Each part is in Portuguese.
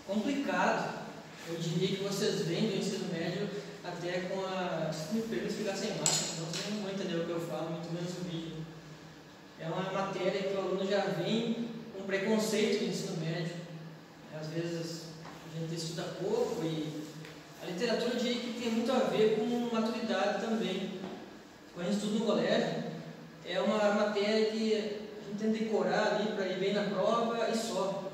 Complicado. Eu diria que vocês vêm do ensino médio até com a... Me permite ficar sem máscara, senão vocês não vão entender o que eu falo, muito menos o vídeo. É uma matéria que o aluno já vem com preconceito do ensino médio. Às vezes a gente estuda pouco e a literatura eu diria que tem muito a ver com maturidade também. Quando a gente estuda no colégio, é uma matéria que a gente tem que decorar ali para ir bem na prova e só.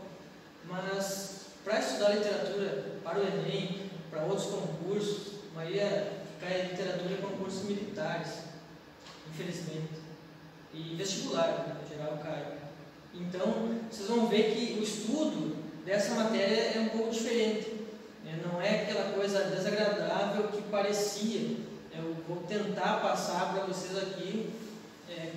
Mas para estudar literatura para o Enem, para outros concursos, a maioria cai literatura em concursos militares, infelizmente, e vestibular, né, em geral cai. Então, vocês vão ver que o estudo dessa matéria é um pouco diferente, né? Não é aquela coisa desagradável que parecia. Eu vou tentar passar para vocês aqui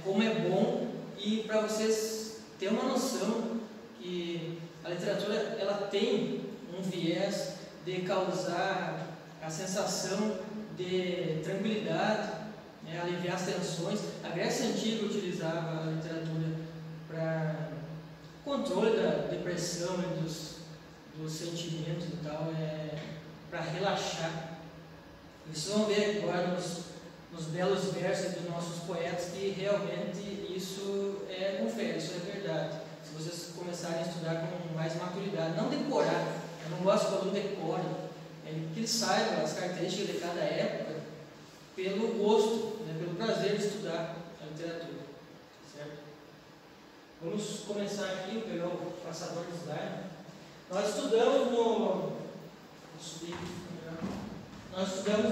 como é bom e para vocês terem uma noção que a literatura ela tem um viés de causar a sensação de tranquilidade, né, aliviar as tensões. A Grécia Antiga utilizava a literatura para controle da depressão e dos sentimentos e tal, para relaxar. E vocês vão ver agora nos belos versos dos nossos poetas que realmente isso confere, isso é verdade. Se vocês começarem a estudar com mais maturidade, não decorar, eu não gosto que o aluno decore, que ele saiba as características de cada época pelo gosto, né, pelo prazer de estudar a literatura, certo? Vamos começar aqui, vou pegar o passador de slide. Nós estudamos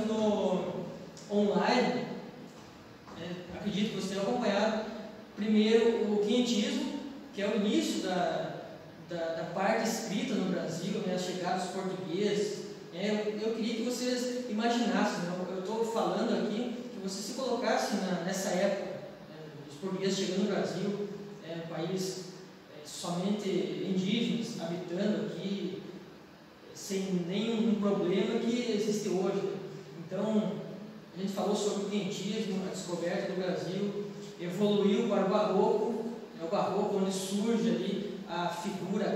no online, acredito que vocês tenham acompanhado, primeiro o quinhentismo, que é o início da parte escrita no Brasil, né, a chegada dos portugueses. Eu queria que vocês imaginassem, né, eu estou falando aqui, que vocês se colocassem nessa época, os portugueses chegando no Brasil, um país somente indígenas habitando aqui, sem nenhum problema que existe hoje. Então, a gente falou sobre o quinhentismo, a descoberta do Brasil, evoluiu para o barroco onde surge ali a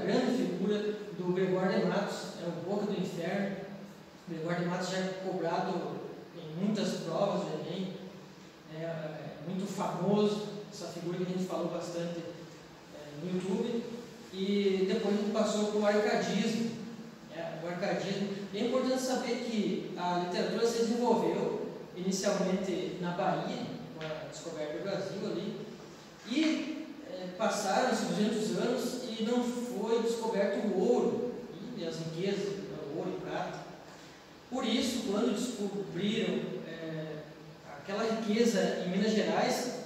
grande figura do Gregório de Matos, o Boca do Inferno. O Gregório de Matos já é cobrado em muitas provas de Enem, muito famoso, essa figura que a gente falou bastante no YouTube. E depois a gente passou para o arcadismo. O arcadismo. E é importante saber que a literatura se desenvolveu inicialmente na Bahia, com a descoberta do Brasil ali, e passaram-se 200 anos e não foi descoberto o ouro e as riquezas, o ouro e prata. Por isso, quando descobriram aquela riqueza em Minas Gerais,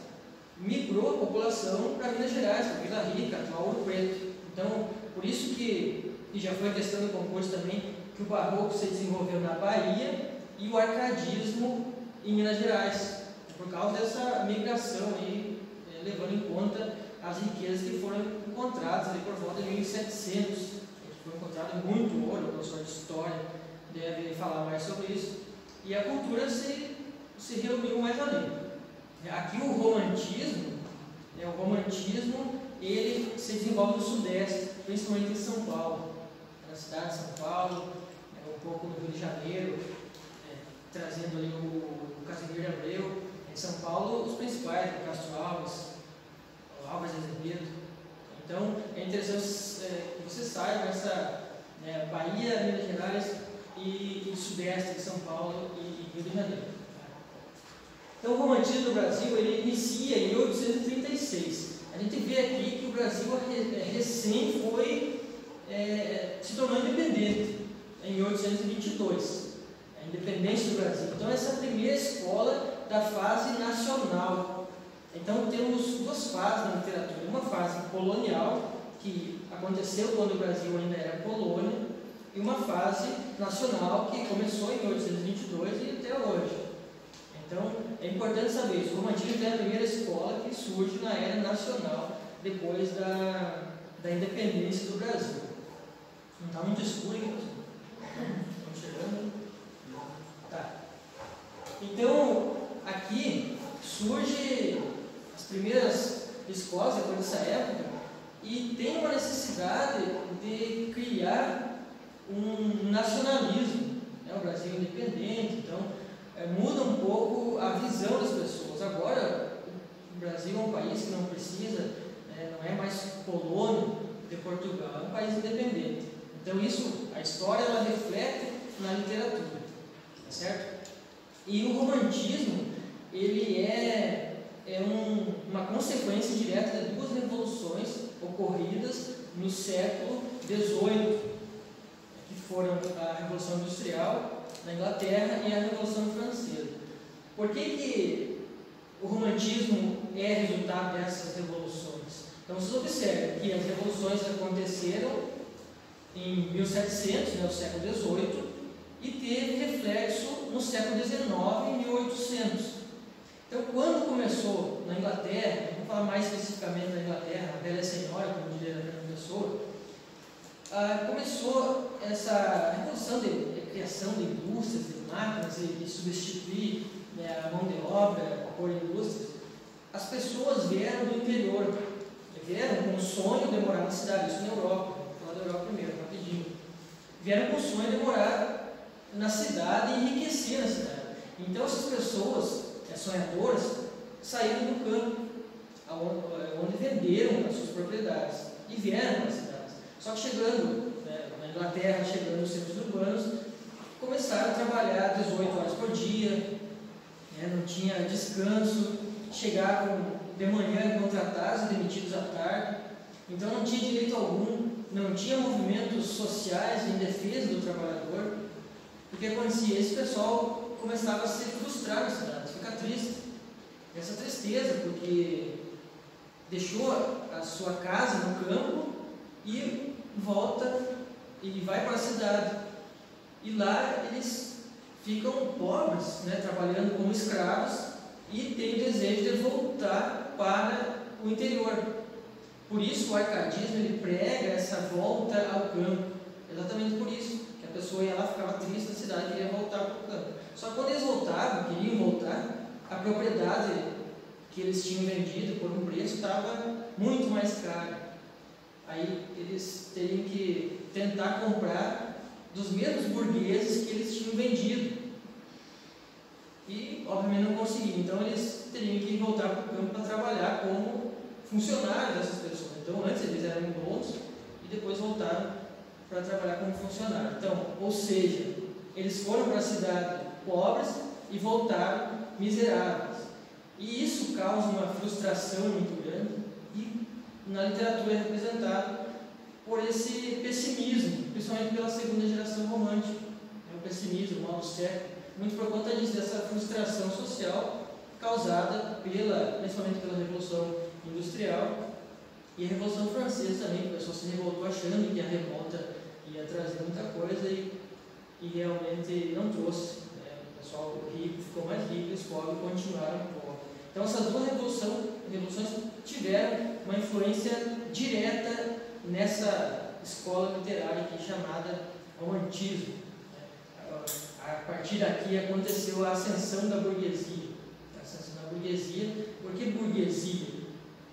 migrou a população para Minas Gerais, para Vila Rica, para Ouro Preto. Então, por isso que, e já foi questão do concurso também, que o barroco se desenvolveu na Bahia e o arcadismo em Minas Gerais, por causa dessa migração aí, levando em conta as riquezas que foram encontradas ali por volta de 1700. Foi encontrado muito ouro, o professor de história deve falar mais sobre isso. E a cultura se reuniu mais além. Aqui o romantismo, ele se desenvolve no Sudeste, principalmente em São Paulo, na cidade de São Paulo, um pouco no Rio de Janeiro, trazendo ali o Casimiro de Abreu. Em São Paulo, os principais, o Castro Alves, o Álvares de Azevedo. Então, é interessante que você saiba essa Bahia, Minas Gerais e Sudeste de São Paulo e Rio de Janeiro. Então, o romantismo do Brasil ele inicia em 1836. A gente vê aqui que o Brasil recém se tornou independente em 1822. A independência do Brasil. Então, essa é a primeira escola da fase nacional. Então, temos duas fases na literatura. Uma fase colonial, que aconteceu quando o Brasil ainda era colônia, e uma fase nacional que começou em 1822 e até hoje. Então, é importante saber isso. O romantismo é a primeira escola que surge na era nacional, depois da independência do Brasil. Não está muito escuro, hein, pessoal? Estão chegando? Tá. Então, aqui surge as primeiras escolas depois dessa época e tem uma necessidade de criar um nacionalismo, né? O Brasil é independente, então muda um pouco a visão das pessoas. Agora, o Brasil é um país que não precisa, não é mais colônia de Portugal, é um país independente. Então isso, a história ela reflete na literatura, tá certo? E o romantismo, ele é uma consequência direta de duas revoluções ocorridas no século XVIII, que foram a Revolução Industrial na Inglaterra e a Revolução Francesa. Por que o romantismo é resultado dessas revoluções? Então vocês observam que as revoluções aconteceram em 1700, o século XVIII, e teve reflexo no século XIX, em 1800. Então, quando começou na Inglaterra, vamos falar mais especificamente da Inglaterra, a velha senhora, como diria a Fernanda Pessoa, começou essa revolução de criação de indústrias, de máquinas, de substituir a mão de obra por indústrias. As pessoas vieram do interior, vieram com o sonho de morar na cidade, isso na Europa, vou falar da Europa primeiro, rapidinho. Vieram com o sonho de morar na cidade e enriquecer na cidade. Então essas pessoas sonhadoras saíram do campo, onde venderam as suas propriedades e vieram para as cidades. Só que chegando na Inglaterra, chegando nos centros urbanos, começaram a trabalhar 18 horas por dia, não tinha descanso, chegavam de manhã contratados e demitidos à tarde, então não tinha direito algum, não tinha movimentos sociais em defesa do trabalhador. O que acontecia? Esse pessoal começava a se frustrar na cidade, ficar triste. Essa tristeza, porque deixou a sua casa no campo e volta e vai para a cidade. E lá eles ficam pobres, trabalhando como escravos e têm o desejo de voltar para o interior. Por isso o arcadismo ele prega essa volta ao campo, exatamente por isso. A pessoa ia lá, ficava triste na cidade e queria voltar para o campo. Só que quando eles voltavam, queriam voltar, a propriedade que eles tinham vendido por um preço estava muito mais cara. Aí eles teriam que tentar comprar dos mesmos burgueses que eles tinham vendido. E, obviamente, não conseguiam. Então, eles teriam que voltar para o campo para trabalhar como funcionários dessas pessoas. Então, antes eles eram donos e depois voltaram para trabalhar como funcionário. Então, ou seja, eles foram para a cidade pobres e voltaram miseráveis. E isso causa uma frustração muito grande e na literatura é representado por esse pessimismo, principalmente pela segunda geração romântica, o pessimismo, o mal do século, muito por conta disso, dessa frustração social causada principalmente pela Revolução Industrial e a Revolução Francesa também, que o pessoal se revoltou achando que a revolta ia trazer muita coisa e realmente não trouxe. O pessoal rico ficou mais rico e os pobres continuaram pobres. Então essas duas revoluções tiveram uma influência direta nessa escola literária aqui chamada romantismo. A partir daqui aconteceu a ascensão da burguesia. Por que burguesia?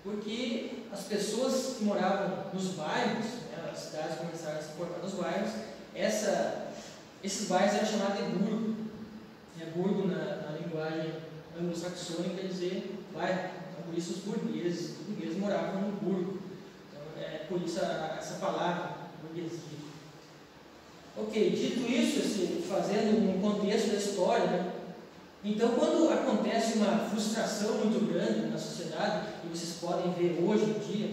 Porque as pessoas que moravam nos bairros, as cidades começaram a se formar nos bairros, esses bairros eram chamados de burgo. Burgo na linguagem anglo-saxônica quer dizer bairro. Então, por isso os burgueses moravam no burgo. Então, por isso essa palavra, burguesia. Ok, dito isso, fazendo um contexto da história, então quando acontece uma frustração muito grande na sociedade, e vocês podem ver hoje em dia,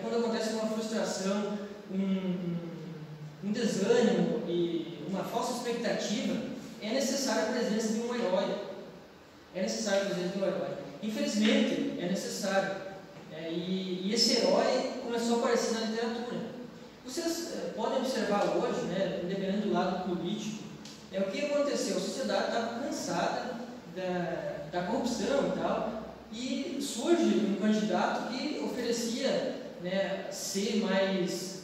quando acontece uma frustração, um desânimo e uma falsa expectativa, é necessária a presença de um herói. Infelizmente, é necessário. E esse herói começou a aparecer na literatura. social hoje, né, independente do lado político, o que aconteceu? A sociedade estava cansada da corrupção e tal, e surge um candidato que oferecia, né, ser mais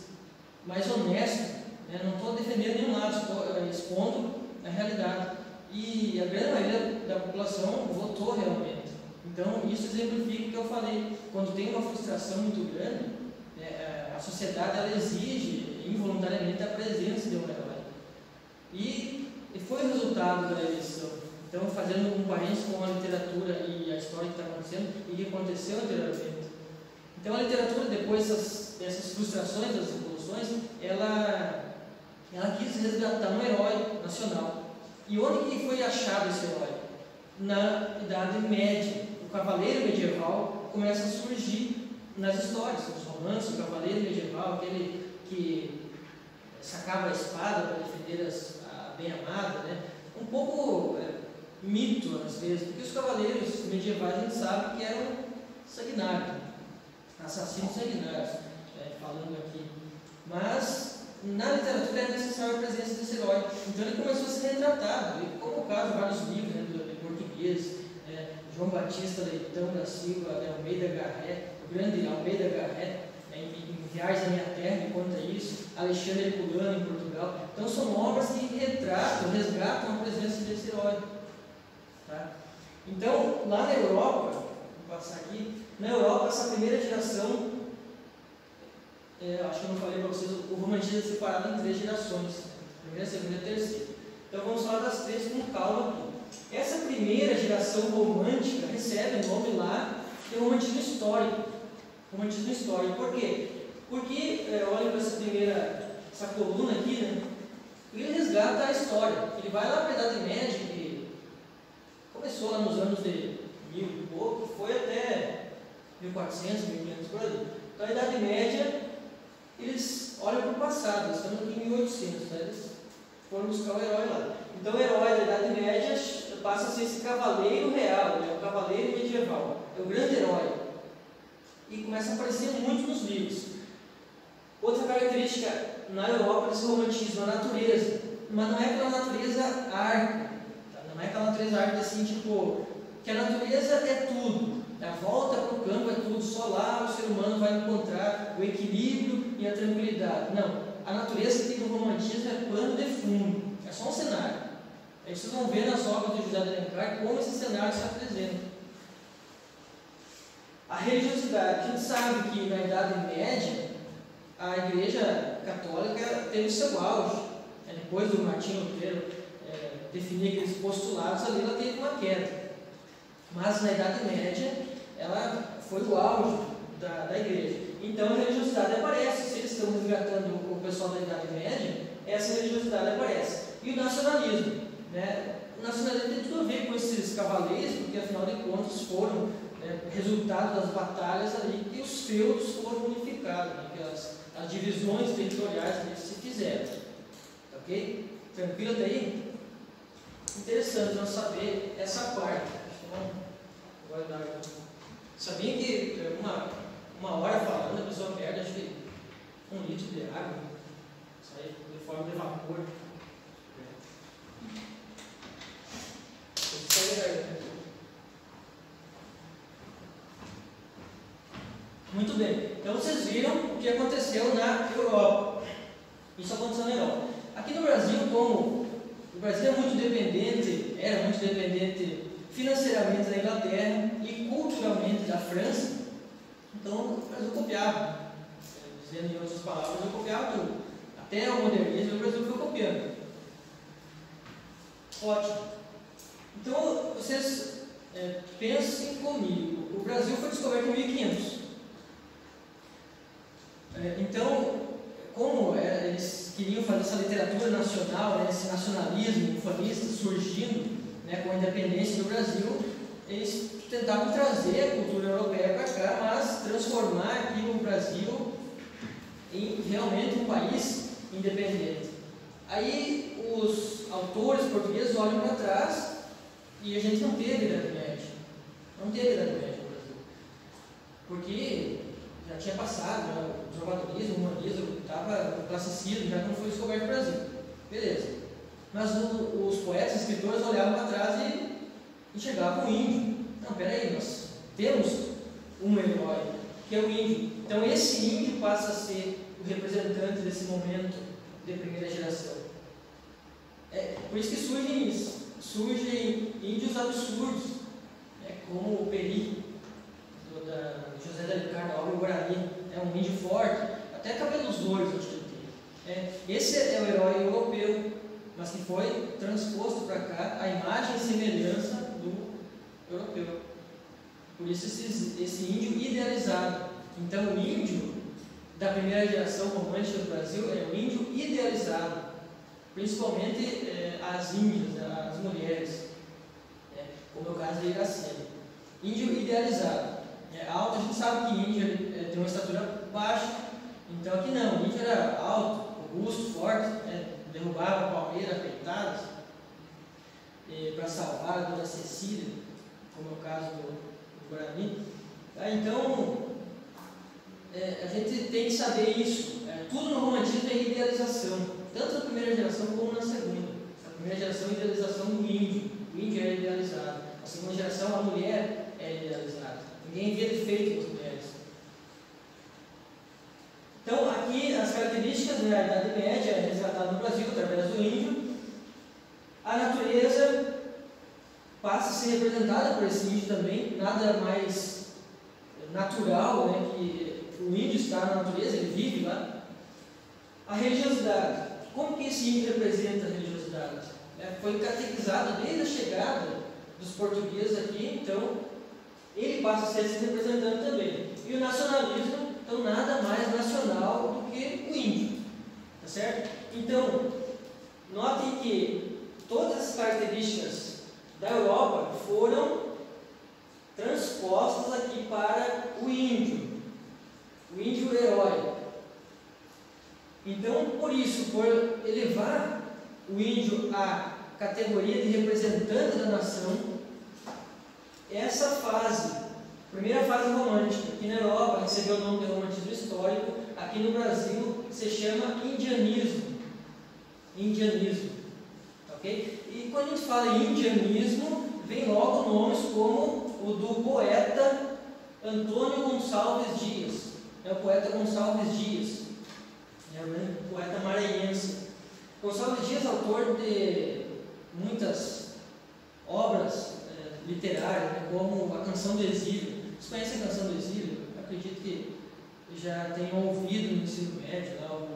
honesto, né? Não estou defendendo nenhum lado, estou expondo a realidade. E a grande maioria da população votou realmente. Então, isso exemplifica o que eu falei. Quando tem uma frustração muito grande, né, a sociedade ela exige involuntariamente a presença de um herói. E foi o resultado da eleição. Então, fazendo um parênteses com a literatura e a história que está acontecendo e que aconteceu anteriormente. Então, a literatura, depois dessas frustrações, das revoluções, ela quis resgatar um herói nacional. E onde que foi achado esse herói? Na Idade Média. O cavaleiro medieval começa a surgir nas histórias, nos romances, o cavaleiro medieval, aquele que sacava a espada para defender a bem-amada, né? Um pouco mito, às vezes, porque os cavaleiros medievais a gente sabe que eram sanguinários, assassinos sanguinários, falando aqui. Mas na literatura é necessária a presença desse herói. Então ele começou a ser retratado, como o caso de vários livros, né, de português, João Batista Leitão da Silva, Almeida Garré, o grande Almeida Garré, em Viagens à Minha Terra, que conta isso, Alexandre Herculano em Portugal. Então são obras que retratam, resgatam a presença desse herói. Tá? Então, lá na Europa, vou passar aqui, na Europa, essa primeira geração, acho que eu não falei para vocês, o romantismo é separado em 3 gerações, primeira, segunda e terceira. Então vamos falar das 3 com calma aqui. Essa primeira geração romântica recebe o nome lá de romantismo histórico. Romantismo histórico. Por quê? Porque, olha para essa coluna aqui, né? Ele resgata a história. Ele vai lá para a Idade Média, que começou lá nos anos de 1000 e pouco, foi até 1400, 1500 por ali. Então a Idade Média, eles olham para o passado, eles estão aqui em 1800, né? Eles foram buscar o herói lá. Então o herói da Idade Média passa a ser esse cavaleiro real, né? O cavaleiro medieval, é o grande herói. E começa a aparecer muito nos livros. Outra característica na Europa desse romantismo, a natureza. Mas não é aquela natureza árida, tá? Não é aquela natureza árida assim, tipo, que a natureza é tudo. A volta para o campo é tudo, só lá o ser humano vai encontrar o equilíbrio e a tranquilidade. Não, a natureza que tem no romantismo é plano de fundo, é só um cenário. Aí vocês vão ver nas obras de José de Alencar como esse cenário se apresenta. A religiosidade, a gente sabe que na Idade Média a Igreja Católica teve seu auge. Depois do Martinho Lutero definir aqueles postulados, ali ela teve uma queda. Mas na Idade Média ela foi o auge da Igreja. Então a religiosidade aparece. Se eles estão resgatando o pessoal da Idade Média, essa religiosidade aparece. E o nacionalismo, né? O nacionalismo tem tudo a ver com esses cavaleiros, porque afinal de contas foram resultado das batalhas ali que os feudos foram unificados, né? Que as divisões territoriais que eles se fizeram. Ok? Tranquilo até aí? Interessante nós saber essa parte. Sabia que uma hora falando a pessoa perde, acho que 1 litro de água, sai de forma de vapor. Muito bem, então vocês viram o que aconteceu na Europa. Isso aconteceu na Europa. Aqui no Brasil, como o Brasil era muito dependente financeiramente da Inglaterra e culturalmente da França, então o Brasil copiava, dizendo em outras palavras, o Brasil copiava tudo. Até o modernismo o Brasil foi copiando. Ótimo. Então vocês pensem comigo, o Brasil foi descoberto em 1500. Então, como eles queriam fazer essa literatura nacional, né, esse nacionalismo ufanista surgindo, né, com a independência do Brasil, eles tentavam trazer a cultura europeia para cá, mas transformar aqui o Brasil em realmente um país independente. Aí os autores portugueses olham para trás e a gente não teve Idade Média. Não teve Idade Média no Brasil. Porque já tinha passado, né, o conservadorismo, o humanismo estava abastecido, já que não foi descoberto o Brasil. Beleza. Mas os poetas, os escritores olhavam para trás e enxergavam o índio. Não, peraí, nós temos um herói, que é o índio. Então esse índio passa a ser o representante desse momento de primeira geração. Por isso que surgem índios absurdos, como o Peri, do José de Alencar, da obra Guarani. É um índio forte, até cabelos loiros, acho que ele tem. Esse é o herói europeu, mas que foi transposto para cá a imagem e semelhança do europeu. Por isso esse índio idealizado. Então o índio da primeira geração romântica do Brasil é o índio idealizado, principalmente as índias, as mulheres, como é o caso de Iracema. Índio idealizado. Alto, a gente sabe que índio tem uma estatura baixa, então aqui não, o índio era alto, robusto, forte, derrubava palmeiras peitadas para salvar a dona Cecília, como é o caso do Guarani. Então, a gente tem que saber isso. Tudo no romantismo é idealização, tanto na primeira geração como na segunda. Na primeira geração, a idealização do índio. O índio é idealizado. Na segunda geração, a mulher é idealizada. Ninguém vê defeito nas mulheres. Então, aqui as características da Idade Média resgatadas no Brasil através do índio. A natureza passa a ser representada por esse índio também. Nada mais natural, que o índio está na natureza, ele vive lá. A religiosidade. Como que esse índio representa a religiosidade? Foi catequizado desde a chegada dos portugueses aqui, então ele passa a ser esse representante também. E o nacionalismo, então, nada mais nacional do que o índio, tá certo? Então, notem que todas as características da Europa foram transpostas aqui para o índio herói. Então, por isso, por elevar o índio à categoria de representante da nação, essa fase, primeira fase romântica, aqui na Europa recebeu o nome de romantismo histórico, aqui no Brasil se chama indianismo. Ok? E quando a gente fala em indianismo, vem logo nomes como o do poeta Antônio Gonçalves Dias. É o poeta Gonçalves Dias, o poeta maranhense. Gonçalves Dias, autor de muitas obras literárias, como a Canção do Exílio. Vocês conhecem a Canção do Exílio? Eu acredito que já tenham ouvido no ensino médio ou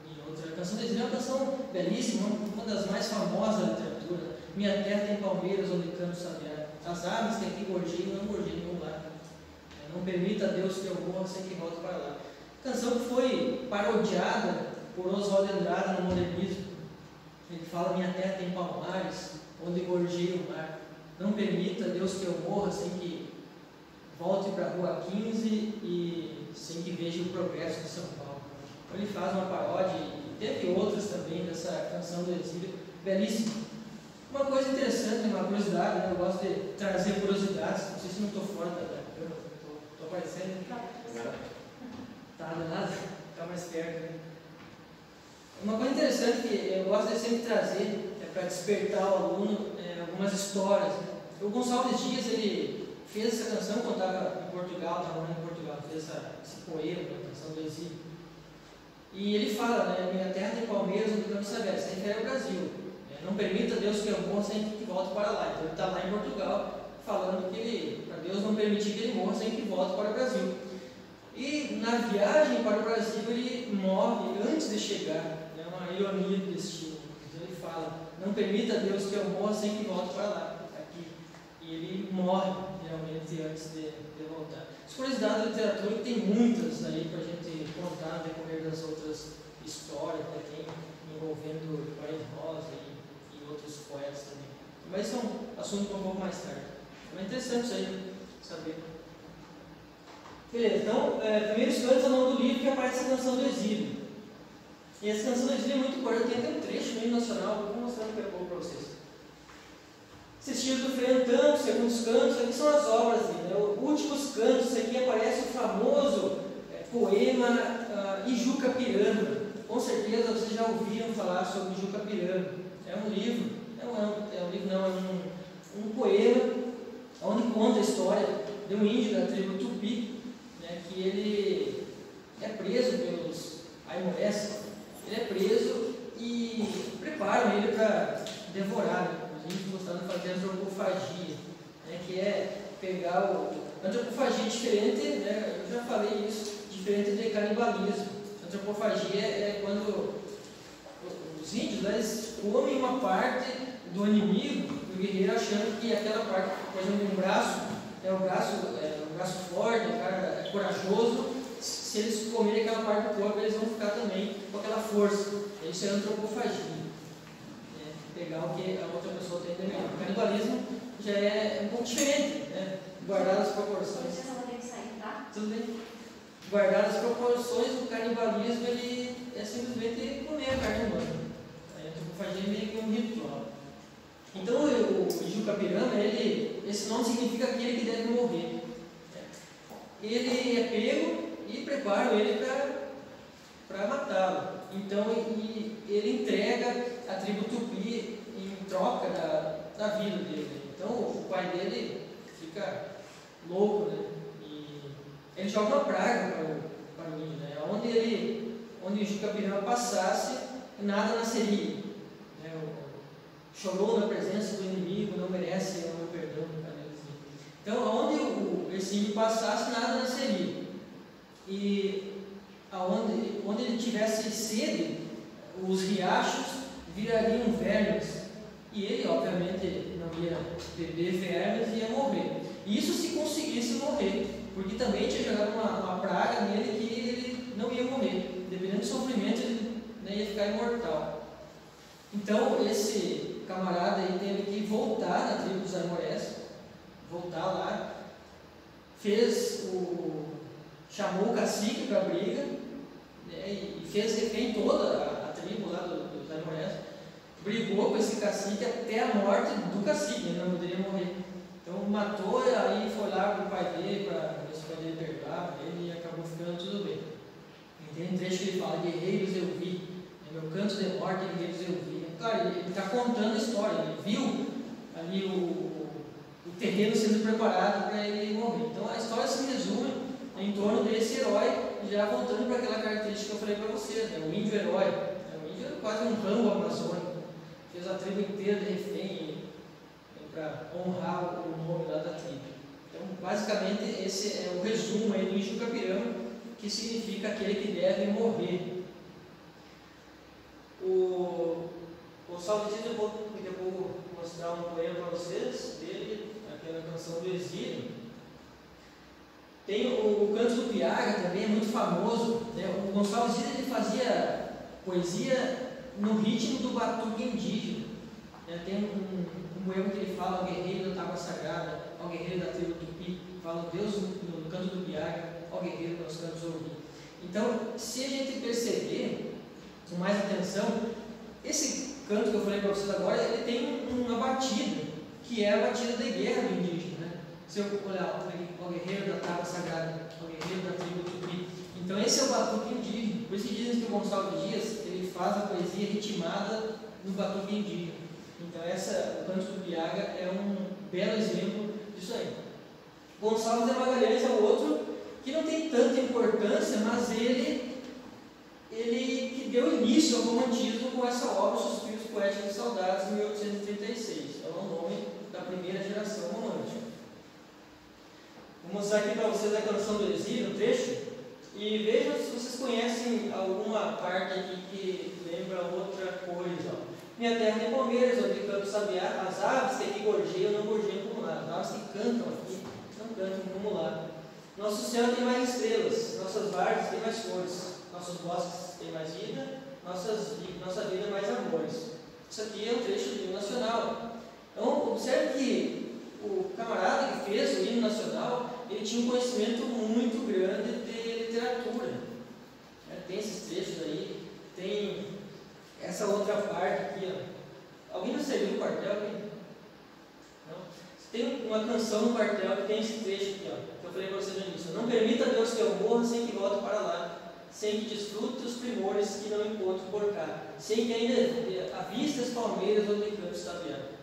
em outra. A Canção do Exílio é uma canção belíssima, uma das mais famosas da literatura. Minha terra tem palmeiras onde canto sabiá. As árvores que aqui gorjeiam não gorjeiam no lar. Não permita a Deus que eu morra sem que volte para lá. Canção que foi parodiada por Oswald de Andrade no modernismo. Ele fala: minha terra tem palmares onde gorjeia o mar. Não permita Deus que eu morra sem que volte para a Rua 15 e sem que veja o progresso de São Paulo. Então ele faz uma paródia e teve outras também dessa Canção do Exílio, belíssima. Uma coisa interessante, uma curiosidade, eu gosto de trazer curiosidades, não sei se não estou fora da câmera, estou aparecendo. Tá danado? Ficar mais perto. Uma coisa interessante que eu gosto de sempre trazer, para despertar o aluno, algumas histórias. O Gonçalves Dias, ele fez essa canção quando estava em Portugal, estava morando em Portugal, fez esse poema, a Canção do Exílio. E ele fala, minha terra tem palmeiras onde canto sabiá, se refere ao Brasil. Não permita Deus que eu morra sem que volte para lá. Então ele está lá em Portugal, falando que para Deus não permitir que ele morra sem que volte para o Brasil. E na viagem para o Brasil ele morre antes de chegar. É uma ironia do destino. Então ele fala: não permita Deus que eu morra sem que volte para lá. Aqui. E ele morre realmente antes de voltar. As curiosidades da literatura, que tem muitas aí para a gente contar no decorrer das outras histórias, tem envolvendo Guimarães Rosa e outros poetas também. Mas isso é um assunto um pouco mais tarde. É interessante isso aí, saber. Beleza, então, Primeiros Cantos é o nome do livro que aparece a Canção do Exílio. E essa Canção do Exílio é muito importante, tem até um trecho no hino nacional, vou mostrar daqui a pouco para vocês. Assistidos do Frei Antão, Segundos Cantos, aqui são as obras dele, Últimos Cantos, aqui aparece o famoso poema Ijuca Piranga. Com certeza vocês já ouviram falar sobre Jucapiranga. É um livro, um poema, onde conta a história de um índio da tribo Tupi, né, que ele é preso pelos aimorés. Ele é preso e preparam ele para devorar. Né? Os índios gostavam de fazer antropofagia, né, que é pegar o... Antropofagia é diferente, né, eu já falei isso, diferente de canibalismo. Antropofagia é quando os índios, né, eles comem uma parte do inimigo, do guerreiro, achando que aquela parte, por exemplo, um braço, um braço forte, um cara corajoso. Se eles comerem aquela parte do corpo, eles vão ficar também com aquela força. Isso é antropofagia. Pegar o que a outra pessoa tem de melhor. O canibalismo já é um pouco diferente, né? Guardadas as proporções. Vocês vão ter que sair, tá? Tudo bem. Guardadas as proporções, o canibalismo ele é simplesmente comer a carne humana. A antropofagia é meio que um ritual. Então o Jucapiranga, esse nome significa aquele que deve morrer. Ele é pego e preparam ele para matá-lo. Então ele entrega a tribo Tupi em troca da vida dele. Então o pai dele fica louco, né? E ele joga uma praga para o índio, né? Onde o Jucapiranga passasse, nada nasceria. Né? Chorou na presença do inimigo, não merece o meu perdão. Então, onde esse índio passasse, nada nasceria. E onde ele tivesse sede, os riachos virariam vermes. E ele, obviamente, não ia beber vermes e ia morrer. Isso se conseguisse morrer, porque também tinha jogado uma praga nele que ele não ia morrer. Dependendo do sofrimento, ele, né, ia ficar imortal. Então, esse camarada aí teve que voltar na tribo dos aimorés, voltar lá, chamou o cacique para a briga, né, e fez refém toda a tribo lá dos aimorés, brigou com esse cacique até a morte do cacique, ele não poderia morrer. Então matou, aí foi lá para o pai dele, para ver se o pai dele perdoava ele, e acabou ficando tudo bem. E tem um trecho que ele fala: guerreiros eu vi, meu canto de morte, guerreiros eu vi. Claro, ele está contando a história, ele viu ali o terreno sendo preparado para ele morrer. Então a história se resume em torno desse herói, já voltando para aquela característica que eu falei para vocês, né? O índio herói. O índio era quase um Rambo amazônico, fez a tribo inteira de refém para honrar o nome lá da tribo. Então, basicamente, esse é o resumo aí do Jucapiranga, que significa aquele que deve morrer. O Salvatino, eu vou daqui a pouco mostrar um poema para vocês, dele, aquela canção do exílio. Tem o Canto do Piaga também, é muito famoso, né? O Gonçalves Dias ele fazia poesia no ritmo do batuque indígena, né? Tem um poema que ele fala: ao guerreiro da tábua sagrada, ao guerreiro da tribo Tupi, fala Deus no Canto do Piaga, ao guerreiro nos cantos ouvir. Então, se a gente perceber com mais atenção, esse canto que eu falei para vocês agora, ele tem uma batida, que é a batida de guerra do indígena, né? Se eu olhar ao guerreiro da tábua sagrada, ao guerreiro da tribo Tupi, então esse é o batuque indígena. Por isso que dizem que o Gonçalves Dias ele faz a poesia ritmada no batuque indígena. Então o Canto do Piaga é um belo exemplo disso aí. Gonçalves de Magalhães é o outro que não tem tanta importância, mas ele que deu início ao romantismo com essa obra, Suspiros Poéticos e Saudades, em 1836. É o nome da primeira geração romântica. Vou mostrar aqui para vocês a canção do exílio, um trecho, e vejam se vocês conhecem alguma parte aqui que lembra outra coisa. Ó. Minha terra tem palmeiras, onde canto sabiá, as aves que aqui gorjeiam não gorjeiam como lá. As aves que cantam aqui não cantam como lá. Nosso céu tem mais estrelas, nossas várzeas têm mais flores, nossos bosques têm mais vida, nossa vida mais amores. Isso aqui é um trecho do hino nacional. Então, observe que o camarada que fez o hino nacional, ele tinha um conhecimento muito grande de literatura. Tem esses trechos aí, tem essa outra parte aqui. Ó. Alguém já serviu o quartel aqui? Não? Tem uma canção no quartel que tem esse trecho aqui, ó, que eu falei para vocês no início: não permita, Deus, que eu morra sem que volte para lá. sem que desfrute os primores que não encontro por cá, sem que ainda aviste as palmeiras onde o campo está vendo.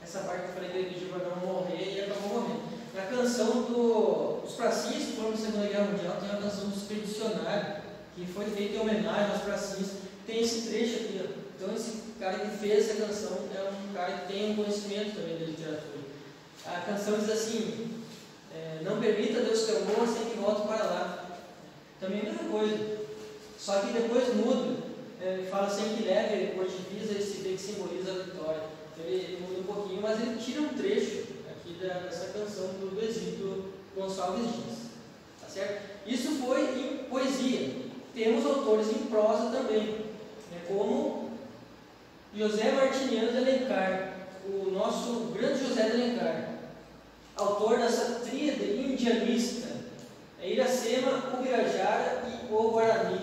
Essa parte que eu falei que ele pediu para não morrer e acabou morrendo. Na canção dos pracinhas que foram na Segunda Guerra Mundial, tem a canção do Expedicionário, que foi feita em homenagem aos pracinhas. Tem esse trecho aqui, ó. Então esse cara que fez essa canção é um cara que tem um conhecimento também da literatura. A canção diz assim: não permita Deus teu amor sem que volte para lá. Também é a mesma coisa, só que depois muda, fala sem que leve por divisa esse bem que simboliza a vitória. Então ele muda um pouquinho, mas ele tira um trecho aqui dessa canção do exílio do Gonçalves Dias. Tá certo? Isso foi em poesia. Temos autores em prosa também, como José Martiniano de Alencar, o nosso grande José de Alencar, autor dessa tríade indianista, Iracema, Ubirajara e o Guarani.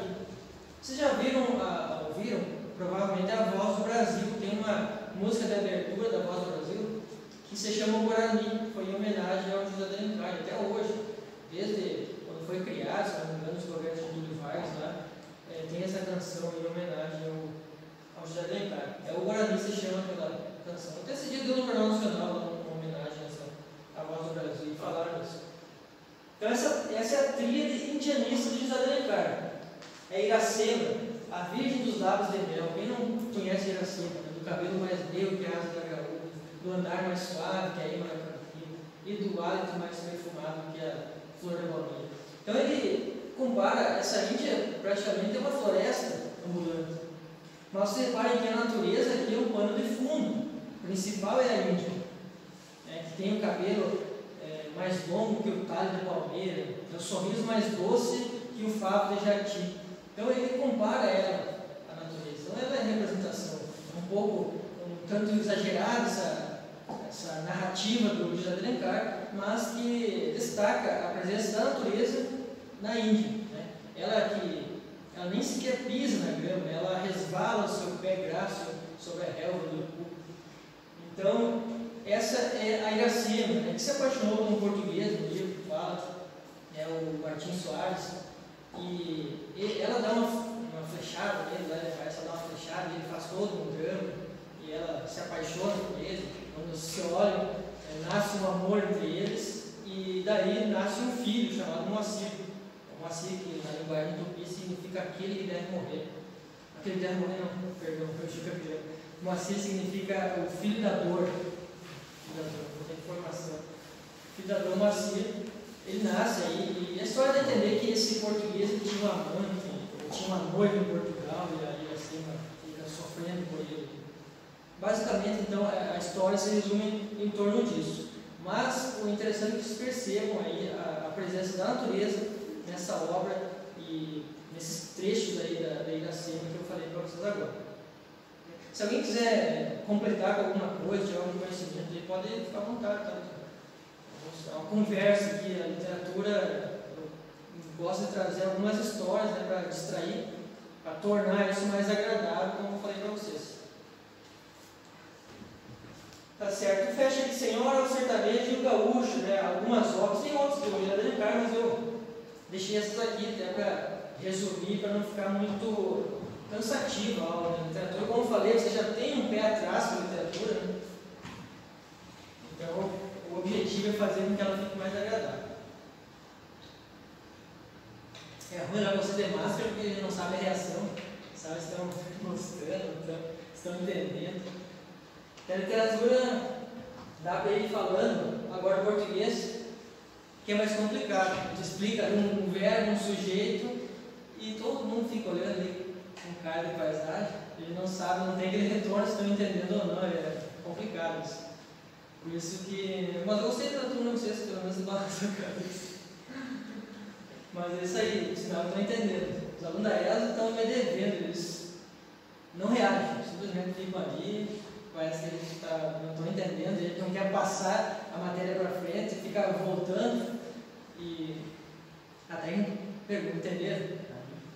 Vocês já ouviram? Provavelmente a Voz do Brasil. Tem uma música de abertura da Voz do Brasil que se chama Guarani, foi em homenagem ao José de Alencar. Até hoje, desde quando foi criado, se não me engano, os governos de Júlio Vargas lá, tem essa canção em homenagem ao José de Alencar. O Guarani se chama pela canção. Até esse dia deu no Jornal Nacional uma homenagem à Voz do Brasil e falaram isso. Então essa é a tríade indianista de José de Alencar. Iracema, a Virgem dos Lábios de Mel. Quem não conhece Iracema? Do cabelo mais negro que a asa da graúda, do andar mais suave que a ímã da campina, e do hálito mais perfumado que a flor da baunilha. Então ele compara essa Índia praticamente a uma floresta ambulante. Mas vocês reparem que a natureza aqui é um pano de fundo. O principal é a Índia, que tem o cabelo mais longo que o talho da palmeira, tem o sorriso mais doce que o favo de jati. Então ele compara ela à natureza. Então ela é a representação. É um pouco, um tanto exagerada essa narrativa do José de Alencar, mas que destaca a presença da natureza na Índia. Ela nem sequer pisa na grama, ela resvala o seu pé graço sobre a relva do cuco. Então, essa é a Iracema, que se apaixonou por um português no livro que fala, o Martim Soares, e ela dá uma flechada nele, ela dá uma flechada, ele faz todo um drama, e ela se apaixona por ele. Quando se olham, nasce um amor entre eles, e daí nasce um filho chamado Moacir. Moacir, que na linguagem tupi significa aquele que deve morrer. Aquele que deve morrer, não, perdão, eu tive campeão. Moacir significa o filho da dor. Muita informação. O filho da dor Moacir, ele nasce aí, e a história dá a entender que esse português ele tinha um amante, ele tinha uma noiva em Portugal, e aí assim fica sofrendo por ele. Basicamente, então, a história se resume em torno disso. Mas o interessante é que vocês percebam aí a presença da natureza nessa obra e nesses trechos aí da Iracema que eu falei para vocês agora. Se alguém quiser completar com alguma coisa, tiver algum conhecimento, ele pode ficar à vontade. Tá? É uma conversa aqui, a literatura, eu gosto de trazer algumas histórias para distrair, para tornar isso mais agradável, como eu falei para vocês. Tá certo? Fecha aqui, Senhora, o sertanejo e o gaúcho, algumas obras, tem outros que eu já dedicar, mas eu deixei essas aqui até para resumir, para não ficar muito cansativa a aula da literatura. Como eu falei, você já tem um pé atrás com a literatura, Então, o objetivo é fazer com que ela fique mais agradável. É ruim lá você ter máscara porque ele não sabe a reação, sabe se estão gostando, estão entendendo. A literatura dá para ir falando, agora o português, que é mais complicado. A gente explica um verbo, um sujeito, e todo mundo fica olhando ali com cara de paisagem, ele não sabe, não tem aquele retorno se estão entendendo ou não, é complicado isso. Por isso que. Mas eu gostei da turma de vocês, pelo menos balançou a cabeça. Mas é isso aí, senão eu estou entendendo. Os alunos da ESA estão me devendo, eles não reagem, simplesmente ficam ali, parece que eles não estão entendendo, eles não querem passar a matéria para frente, fica voltando e até perguntam, entenderam?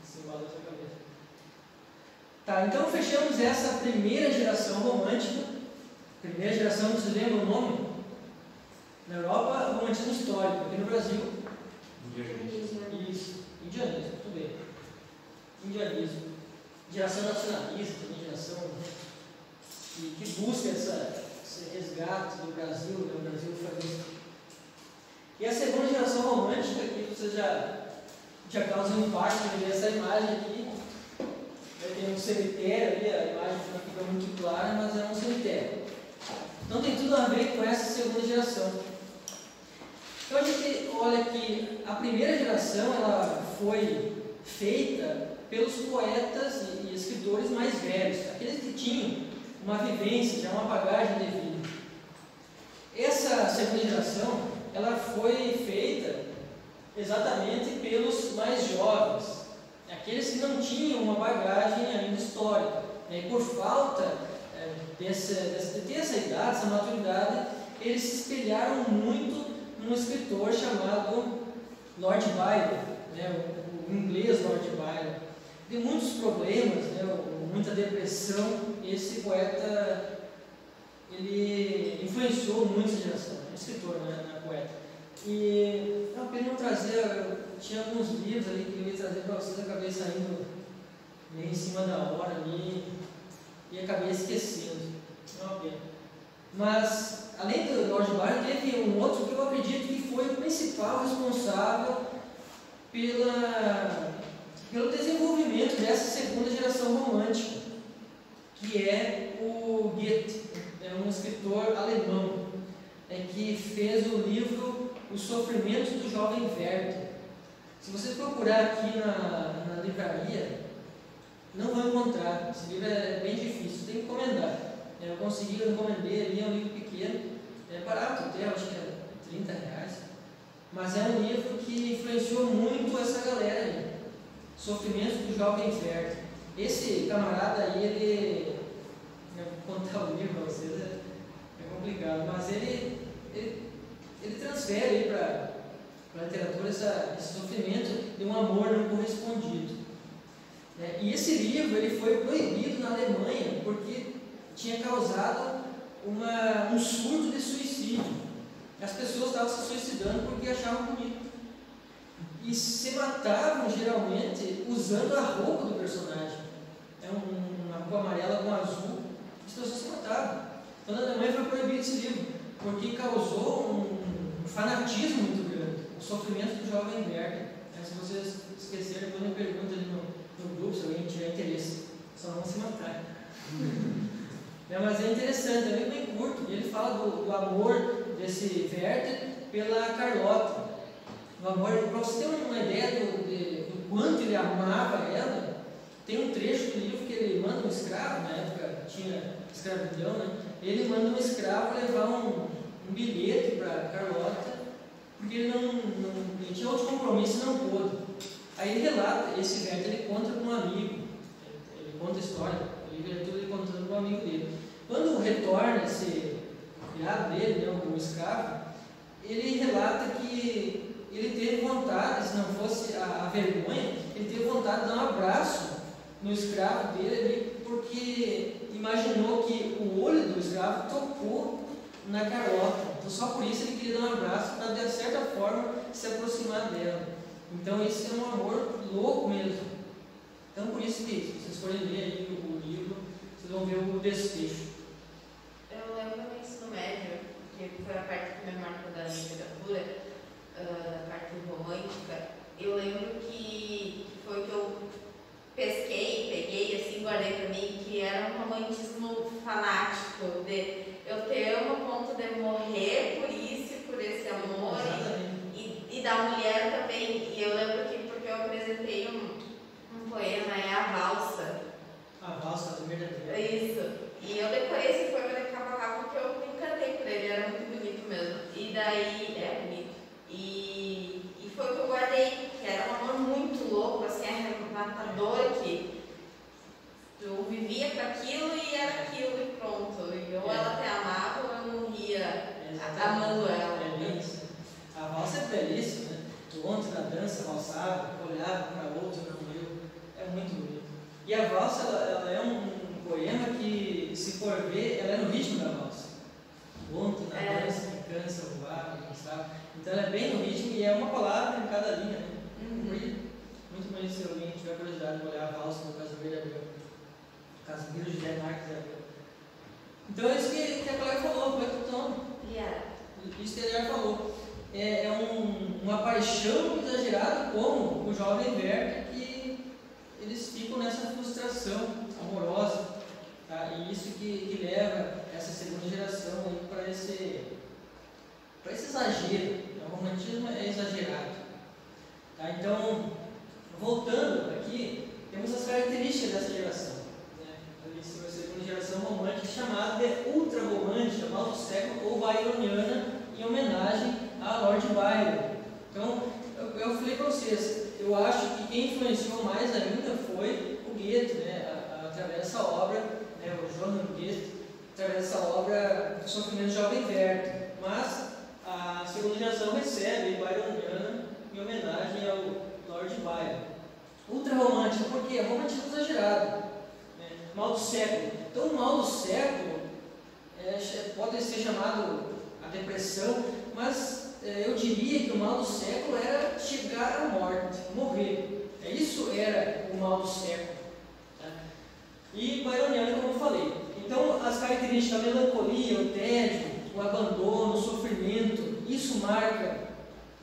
Isso balança a cabeça. Tá, então fechamos essa primeira geração romântica. Primeira geração, vocês lembram o nome? Na Europa, o romantismo histórico. Aqui no Brasil, indianismo. Isso, indianismo, tudo bem. indianismo. Geração nacionalista, também geração que busca esse resgate do Brasil, né? O Brasil família. E a segunda geração romântica, que você já causa um impacto de ver essa imagem aqui. Tem um cemitério ali, a imagem não fica muito clara, mas é um cemitério. Então tem tudo a ver com essa segunda geração. Então a gente olha que a primeira geração ela foi feita pelos poetas e escritores mais velhos, aqueles que tinham uma vivência, já uma bagagem de vida. Essa segunda geração ela foi feita exatamente pelos mais jovens, aqueles que não tinham uma bagagem ainda histórica, né? E por falta de ter essa idade, essa maturidade, eles se espelharam muito num escritor chamado Lord Byron, né? O inglês Lord Byron. De muitos problemas, né? Muita depressão, esse poeta ele influenciou muito essa geração, um escritor, né? Na poeta. E eu queria trazer, tinha alguns livros ali que eu ia trazer para vocês, acabei saindo meio em cima da hora ali e acabei esquecendo. Não, mas, além do Lord Byron, teve um outro que eu acredito que foi o principal responsável pelo desenvolvimento dessa segunda geração romântica, que é o Goethe, é um escritor alemão, que fez o livro Os Sofrimentos do Jovem Werther. Se você procurar aqui na livraria, não vai encontrar. Esse livro é bem difícil, tem que encomendar. Eu encomendei ali, é um livro pequeno, é barato até, acho que é R$30, mas é um livro que influenciou muito essa galera aí. Sofrimentos do Jovem Werther. Esse camarada aí, ele, vou contar o livro para vocês, é complicado, mas ele transfere para a literatura esse sofrimento de um amor não correspondido. E esse livro ele foi proibido na Alemanha porque tinha causado um surto de suicídio. As pessoas estavam se suicidando porque achavam bonito. E se matavam geralmente usando a roupa do personagem. Uma roupa amarela com azul. As pessoas se matavam. Então na Alemanha foi proibido esse livro, porque causou um fanatismo muito grande. O Sofrimento do Jovem Werther. Se vocês esqueceram, depois me perguntam ali no grupo se alguém tiver interesse. Só não se matar. Mas é interessante, é bem curto. Ele fala do amor desse Werther pela Carlota. O amor, para você ter uma ideia do quanto ele amava ela, tem um trecho do livro que ele manda um escravo, na época tinha escravidão, né? Ele manda um escravo levar um bilhete para Carlota, porque ele tinha outro compromisso e não pôde. Aí ele relata, esse Werther ele conta com um amigo, ele conta a história, ele contando com um amigo dele. Quando retorna esse criado dele, né, o escravo, ele relata que ele teve vontade, se não fosse a vergonha, ele teve vontade de dar um abraço no escravo dele ali, porque imaginou que o olho do escravo tocou na Carlota. Então só por isso ele queria dar um abraço para de certa forma se aproximar dela. Então esse é um amor louco mesmo. Então por isso que se vocês forem ler aí o livro, vocês vão ver o desfecho. Eu lembro no ensino médio, que foi a parte que me marcou da literatura, da parte romântica. Eu lembro que foi o que eu pesquei, peguei assim, guardei pra mim, que era um romantismo fanático, de eu ter a ponto de morrer por isso e por esse amor, e da mulher também. E eu lembro que, porque eu apresentei um poema, é A Valsa. A Valsa do Verdadeiro. Isso. E eu decorei esse poema de cabo a rabo porque eu me encantei por ele, era muito bonito mesmo. E daí, é bonito. E foi o que eu guardei, que era um amor muito louco, assim, arrebatador, que eu vivia para aquilo e era aquilo e pronto. E ou ela te amava ou eu morria amando ela. A valsa é belíssima, né? O ontem na dança valsava, olhava para outro, não eu. É muito bonito. E a valsa, ela é um poema que, se for ver, ela é no ritmo da valsa. O ontem na dança, que cansa, voava, cansava. Então ela é bem no ritmo e é uma palavra em cada linha, né? Muito muito, mas se alguém tiver curiosidade, vou ler a valsa do Casimiro de Abreu. Casimiro José Marques de Abreu. Então é isso que a colega falou, foi o tom. Isso que a Eliar falou. É uma paixão exagerada como o jovem Werther, que eles ficam nessa frustração amorosa, tá? E isso que leva essa segunda geração para esse exagero. O romantismo é exagerado, tá? Então, voltando aqui, temos as características dessa geração, né? A segunda geração romântica, chamada de ultra-romântica, mal do século ou byroniana, em homenagem a Lord Byron. Então, eu falei para vocês, eu acho que quem influenciou mais ainda foi o Goethe, né? Através dessa obra, né? O Johann Goethe, através dessa obra do Sofrimento Jovem Werther. Mas a segunda geração recebe byroniana em homenagem ao Lord Byron. Ultra-romântica, porque é romantismo exagerado, né? Mal do século. Então, o mal do século pode ser chamado a depressão, mas eu diria que o mal do século era chegar à morte, morrer. Isso era o mal do século, tá? E byroniano, como eu falei. Então, as características, a melancolia, o tédio, o abandono, o sofrimento, isso marca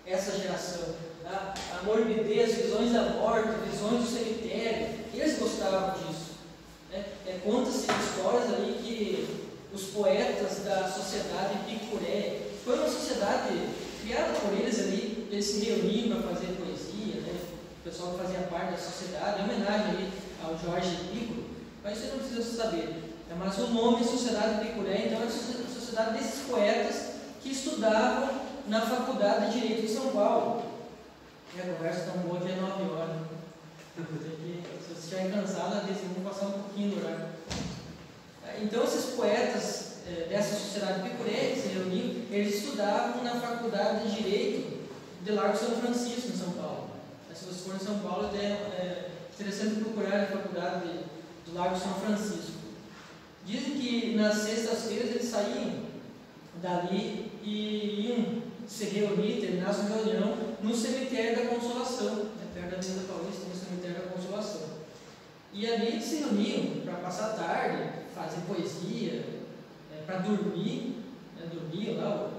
essa geração, tá? A morbidez, visões da morte, visões do cemitério, eles gostavam disso, né? Conta-se histórias ali que os poetas da sociedade epicureia, foi uma sociedade criada por eles ali, eles se reuniam para fazer poesia, né? O pessoal que fazia parte da sociedade, em homenagem ali ao Jorge Epicuro, mas isso não precisa saber. Mas o nome Sociedade Epicureia, então, é a sociedade desses poetas que estudavam na Faculdade de Direito de São Paulo. E a conversa tão boa que é 9 horas. Se você estiver cansado, vamos passar um pouquinho do horário. Então, esses poetas dessa sociedade epicureia que se reuniam, eles estudavam na Faculdade de Direito de Largo São Francisco, em São Paulo. Se você for em São Paulo, é interessante procurar a Faculdade do Largo São Francisco. Dizem que nas sextas-feiras eles saíam dali e iam se reunir, terminar sua reunião no cemitério da Consolação, perto da Avenida Paulista, no cemitério da Consolação. E ali eles se reuniam para passar a tarde, fazer poesia, para dormir, dormia lá,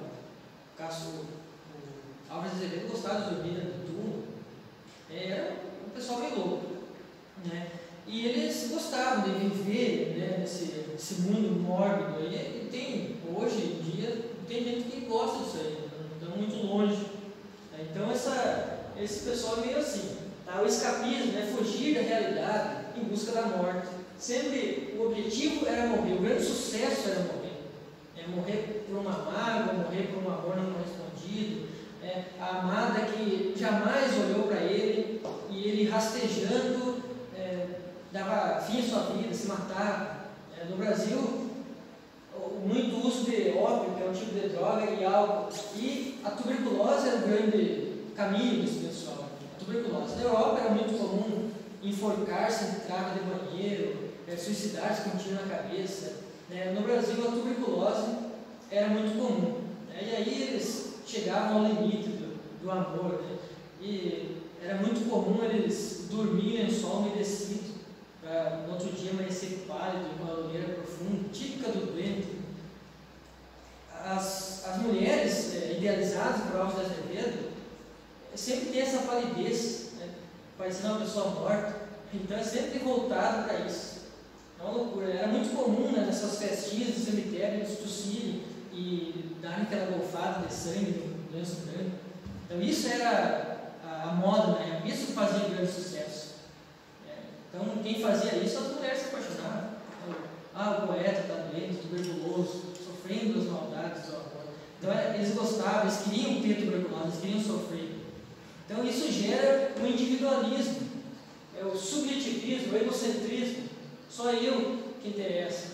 o Álvares Azevedo gostava de dormir no túmulo, era um pessoal meio louco, né? E eles gostavam de viver, né, nesse mundo mórbido. E tem, hoje em dia, tem gente que gosta disso aí, não estão muito longe. Então, esse pessoal é meio assim. Tá? O escapismo, né, fugir da realidade em busca da morte. Sempre o objetivo era morrer, o grande sucesso era morrer. Morrer por uma mágoa, morrer por um amor não correspondido. A amada que jamais olhou para ele e ele rastejando dava fim à sua vida, se matava. No Brasil, muito uso de ópio, que é um tipo de droga, e álcool. E a tuberculose era um grande caminho desse pessoal. A tuberculose. Na Europa era muito comum enforcar-se em trava de banheiro, suicidar-se com um tiro na cabeça. No Brasil, a tuberculose era muito comum. E aí eles chegavam ao limite do amor. E era muito comum eles dormirem em sol umedecido, para no outro dia amanhecer pálido, com a olheira profunda, típica do doente. As mulheres idealizadas por Álvares de Azevedo sempre tem essa palidez, parecendo uma pessoa morta. Então é sempre voltado para isso. É uma loucura. Era muito comum, nessas festinhas do cemitério eles tossirem e darem aquela golfada de sangue no lenço branco. Então isso era a moda, né? Isso fazia grande sucesso. Então quem fazia isso, as mulheres se apaixonavam. O poeta está doente, tuberculoso, sofrendo as maldades do amor. Então eles gostavam, eles queriam ter tuberculose, eles queriam sofrer. Então isso gera um individualismo, o subjetivismo, o egocentrismo. Só eu que interessa.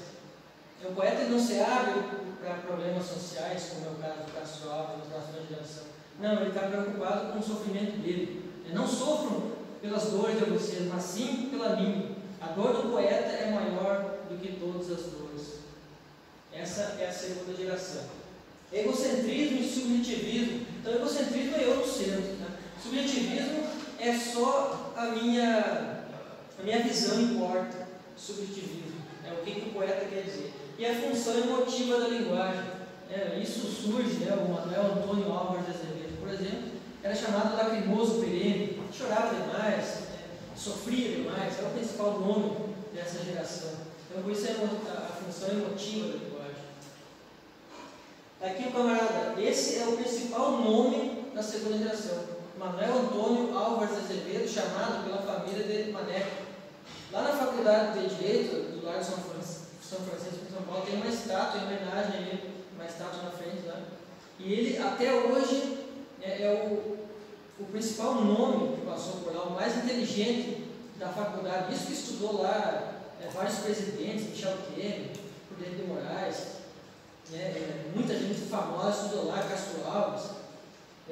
O poeta não se abre para problemas sociais, como é o caso do Castro Alves, da próxima geração. Não, ele está preocupado com o sofrimento dele. Não sofram pelas dores de vocês, mas sim pela minha. A dor do poeta é maior do que todas as dores. Essa é a segunda geração. Egocentrismo e subjetivismo. Então, egocentrismo é eu no centro. Subjetivismo é só a minha visão importa, subjetivismo, é o que o poeta quer dizer. E a função emotiva da linguagem. Isso surge, o Manuel Antônio Álvares de Azevedo, por exemplo, era chamado lacrimoso perene, chorava demais, sofria demais, era o principal nome dessa geração. Então, por isso é a função emotiva da linguagem. Aqui o camarada, esse é o principal nome da segunda geração. Manuel Antônio Álvares de Azevedo, chamado pela família de Maneco. Lá na Faculdade de Direito, do Lar de São Francisco, em São Paulo, tem uma estátua em homenagem a ele, uma estátua na frente lá. E ele, até hoje, é o principal nome que passou por lá, o mais inteligente da faculdade. Isso que estudou lá vários presidentes, Michel Temer, Prudente de Moraes, muita gente famosa estudou lá, Castro Alves,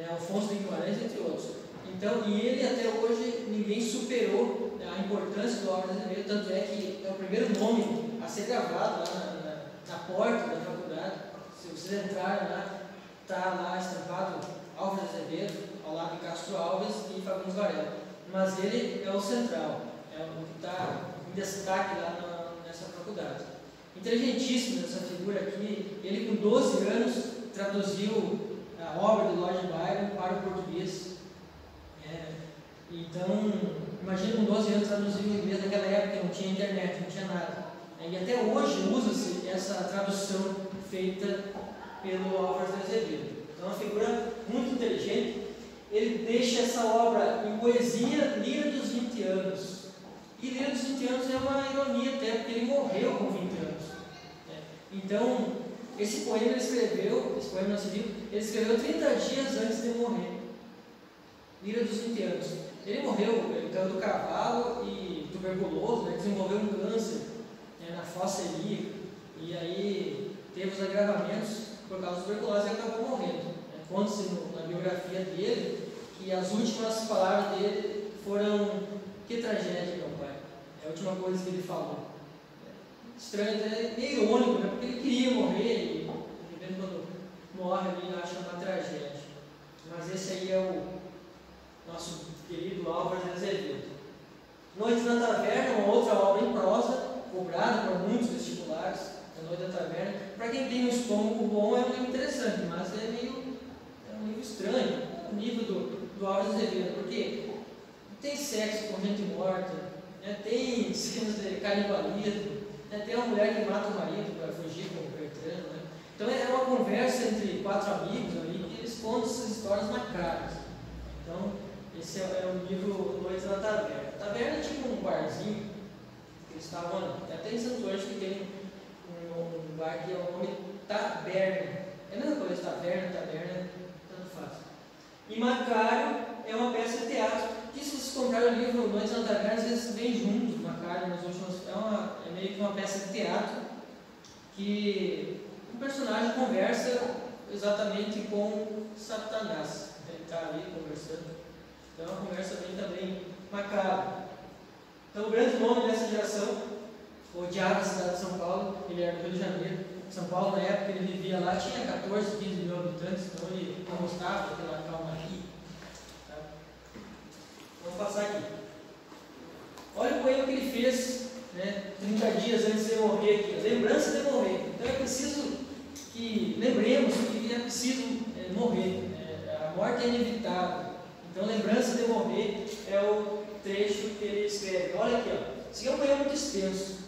Alfonso de Guimarães, entre outros. Então, e ele até hoje ninguém superou a importância do Álvares de Azevedo, tanto é que é o primeiro nome a ser gravado lá na porta da faculdade. Se vocês entrarem lá, está lá estampado Álvares de Azevedo, ao lado de Castro Alves e Fagundes Varela. Mas ele é o central, é o que está em destaque lá nessa faculdade. Inteligentíssimo essa figura aqui. Ele, com 12 anos, traduziu a obra de Lord Byron para o português. Então, imagina com 12 anos traduzir o inglês naquela época, não tinha internet, não tinha nada. E até hoje usa-se essa tradução feita pelo Álvares de Azevedo. Então, é uma figura muito inteligente. Ele deixa essa obra em poesia, Lira dos 20 anos. E Lira dos 20 anos é uma ironia até, porque ele morreu com 20 anos. Então, esse poema ele escreveu, esse poema não se viu, ele escreveu 30 dias antes de morrer. Lira dos 20 anos. Ele morreu, ele caiu do cavalo e tuberculoso, desenvolveu um câncer na fossa ilíaca, e aí teve os agravamentos por causa da tuberculose e acabou morrendo. Conta-se na biografia dele que as últimas palavras dele foram: "Que tragédia, meu pai." É a última coisa que ele falou. Estranho, é meio irônico, porque ele queria morrer e de vez em quando morre ali acha uma tragédia. Mas esse aí é o nosso querido Álvares de Azevedo. Noite na Taverna, uma outra obra em prosa, cobrada por muitos vestibulares. A Noite da Taverna, para quem tem um estômago bom, é um livro interessante, mas é um livro estranho, o nível do Álvares de Azevedo, porque tem sexo com gente morta, tem cenas de canibalismo, tem uma mulher que mata o marido para fugir com o Bertrand. Então é uma conversa entre 4 amigos ali que eles contam essas histórias macabras. Então, esse é o livro Noite na Taverna. Taverna é tipo um barzinho que eles estavam, até em Santo Anjo que tem um bar que é o nome Taberna. É a mesma coisa, taverna, tanto faz. E Macário é uma peça de teatro, que se vocês comprarem o livro Noite na Taverna, às vezes vem junto, Macário, nas últimas. É meio que uma peça de teatro que o personagem conversa exatamente com Satanás. Ele está ali conversando. Então é uma conversa bem também macabra. Então o grande nome dessa geração odiava a cidade de São Paulo, ele era do Rio de Janeiro. São Paulo, na época ele vivia lá, tinha 14, 15 mil habitantes, então ele não gostava daquela calmaria. Tá? Vamos passar aqui. Olha o poema que ele fez, 30 dias antes de morrer aqui, lembrança de morrer. Então é preciso que lembremos que é preciso morrer. A morte é inevitável. Então, lembrança de morrer é o trecho que ele escreve. Olha aqui, esse é um poema muito extenso.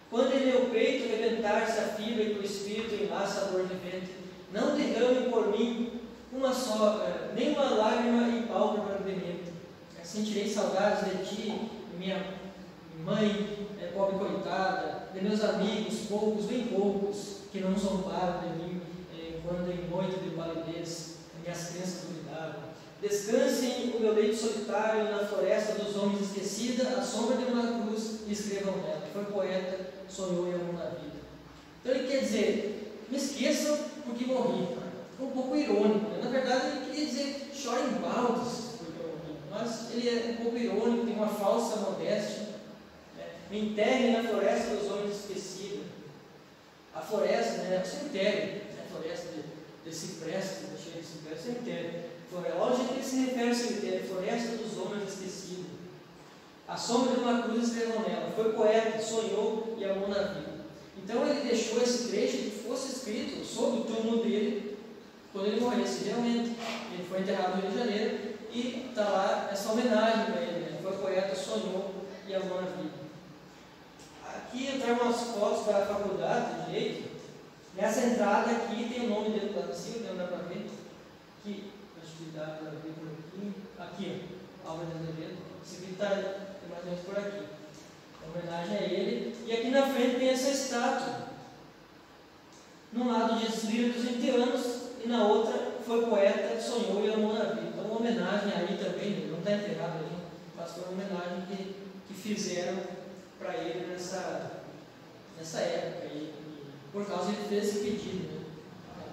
Quando em meu peito rebentar-se a fibra e que o espírito enlaça a dor vivente, não derrame por mim uma só, nem uma lágrima em pálpebra demente. Sentirei saudades de ti, minha mãe, pobre coitada, de meus amigos, poucos, bem poucos, que não zombaram de mim, quando em noite de palidez minhas crenças duvidavam. Descansem o meu leito solitário na floresta dos homens esquecida, a sombra de uma cruz, e escrevam nela. Foi poeta, sonhou em amor na vida. Então ele quer dizer, me esqueçam porque morri. Ficou um pouco irônico, Na verdade ele queria dizer, chorem baldes porque eu morri. Mas ele é um pouco irônico, tem uma falsa modéstia. Me enterrem na floresta dos homens esquecida. A floresta, é o cemitério, a floresta de cipreste, cheia de cipreste, cemitério. Olha o jeito que ele se refere ao cemitério, floresta dos homens esquecidos. A sombra de uma cruz escreveu nela. Foi poeta, sonhou e amou na vida. Então ele deixou esse trecho que fosse escrito sobre o túmulo dele quando ele morresse. Realmente, ele foi enterrado no Rio de Janeiro e está lá essa homenagem para ele. Né? Foi poeta, sonhou e amou na vida. Aqui eu trago umas fotos da faculdade de Direito. Nessa entrada aqui tem o nome dele lá em cima, não dá para ver. Aqui, acho que dá para ver por aqui. Aqui, ó, Álvaro de Azevedo. Esse aqui está mais ou menos por aqui. Homenagem a ele. E aqui na frente tem essa estátua. Num lado diz livre dos 20 anos e na outra foi poeta, sonhou e amou na vida. Então, uma homenagem aí também, ele não está enterrado ali, mas foi uma homenagem que fizeram para ele nessa época. E por causa ele fez esse pedido. Né?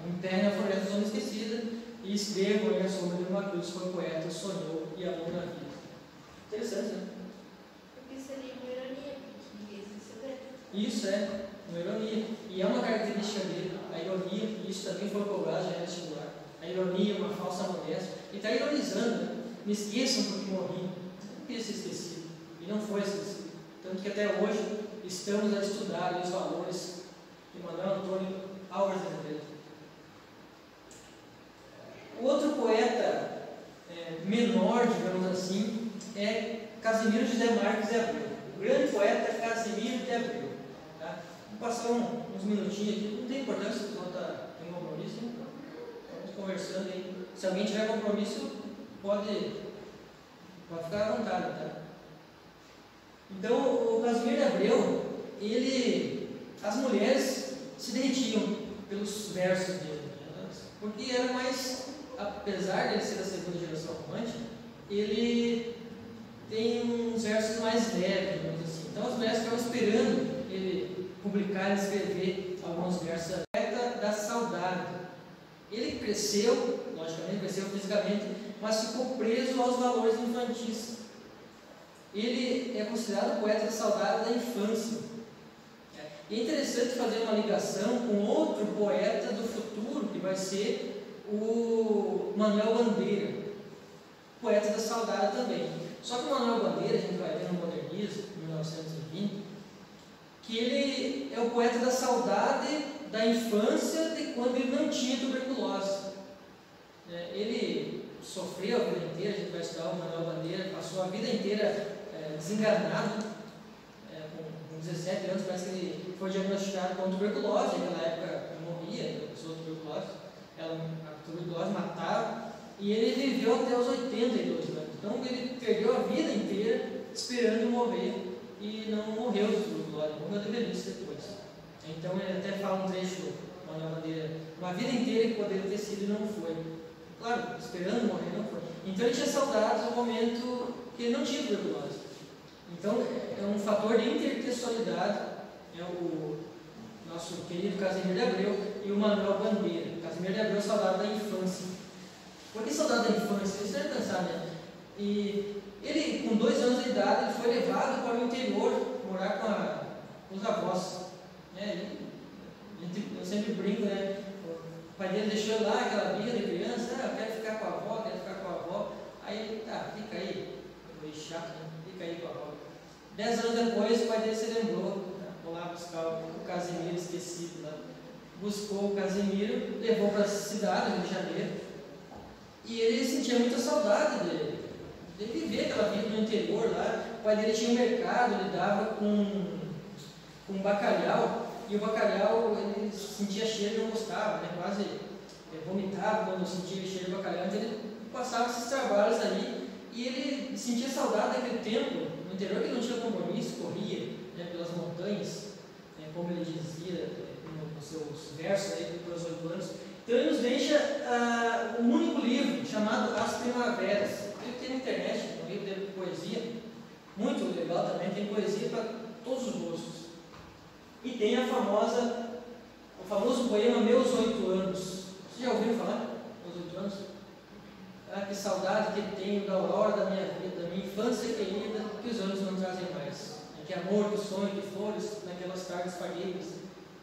Enterre na floresta dos homens esquecida e escrevam aí a sombra de uma cruz, foi poeta, sonhou e amou na vida. Interessante, né? Isso ali é uma ironia, porque ninguém se souber. Isso é uma ironia. E é uma característica dele, a ironia, isso também foi cobrado já no vestibular. A ironia, uma falsa modéstia. Ele está ironizando, né? Me esqueçam porque morri. Não queria ser esquecido. E não foi esquecido. Tanto que até hoje estamos a estudar os valores de Manuel Antônio Álvares de Azevedo. O outro poeta menor, digamos assim, é Casimiro José Marques de Abreu. O grande poeta Casimiro de Abreu. Tá? Vou passar uns minutinhos aqui, não tem importância se o pessoal tem compromisso, né? Estamos conversando aí. Se alguém tiver compromisso, pode ficar à vontade. Tá? Então, o Casimiro de Abreu, as mulheres se derretiam pelos versos dele, né? Porque era mais, apesar de ele ser da segunda geração romântica, ele tem uns versos mais leves, digamos assim. Então as mulheres ficavam esperando ele publicar e escrever alguns versos. Poeta da saudade. Ele cresceu, logicamente cresceu fisicamente, mas ficou preso aos valores infantis. Ele é considerado poeta da saudade da infância. E é interessante fazer uma ligação com outro poeta do futuro, que vai ser o Manuel Bandeira, poeta da saudade também. Só que o Manuel Bandeira, a gente vai ver no Modernismo, em 1920, que ele é o poeta da saudade da infância de quando ele não tinha tuberculose. Ele sofreu a vida inteira, a gente vai estudar o Manuel Bandeira, passou a vida inteira desenganado, com 17 anos, parece que ele foi diagnosticado com tuberculose, naquela época morria, a pessoa tuberculose, a tuberculose matava, e ele viveu até os 82 anos. Então ele perdeu a vida inteira esperando morrer e não morreu de tuberculose, morreu de velhice depois. Então ele até fala um trecho, Manuel Bandeira, uma vida inteira que poderia ter sido e não foi. Claro, esperando morrer não foi. Então ele tinha saudades no momento que ele não tinha tuberculose. Então é um fator de intertextualidade, o nosso querido Casimiro de Abreu e o Manuel Bandeira. Casimiro de Abreu, saudade da infância. Por que saudade da infância? Isso deve pensar, né? E ele, com 2 anos de idade, ele foi levado para o interior morar com os avós. Eu sempre brinco, né? O pai dele deixou ele lá, aquela birra de criança, eu quero ficar com a avó, quero ficar com a avó. Aí ele, fica aí, foi chato, né? Fica aí com a avó. 10 anos depois, o pai dele se lembrou, né? Vou lá buscar o Casimiro esquecido lá. Buscou o Casimiro, levou para a cidade, Rio de Janeiro, e ele sentia muita saudade dele. De viver aquela vida no interior lá. O pai dele tinha um mercado, ele dava com bacalhau, e o bacalhau ele sentia cheiro e não gostava, né? Quase vomitava quando sentia cheiro de bacalhau. Então ele passava esses trabalhos ali e ele sentia saudade daquele tempo no interior que não tinha compromisso, corria, né, pelas montanhas, como ele dizia nos seus versos aí pelos 8 anos. Então ele nos deixa um único livro chamado As Primaveras. Ele tem na internet, um livro dele de poesia, muito legal também, tem poesia para todos os gostos. E tem o famoso poema Meus 8 Anos. Vocês já ouviram falar? Meus 8 Anos? Que saudade que tenho da aurora da minha vida, da minha infância querida, que os anos não trazem mais. Que amor, que sonho, que flores, naquelas tardes fagueiras,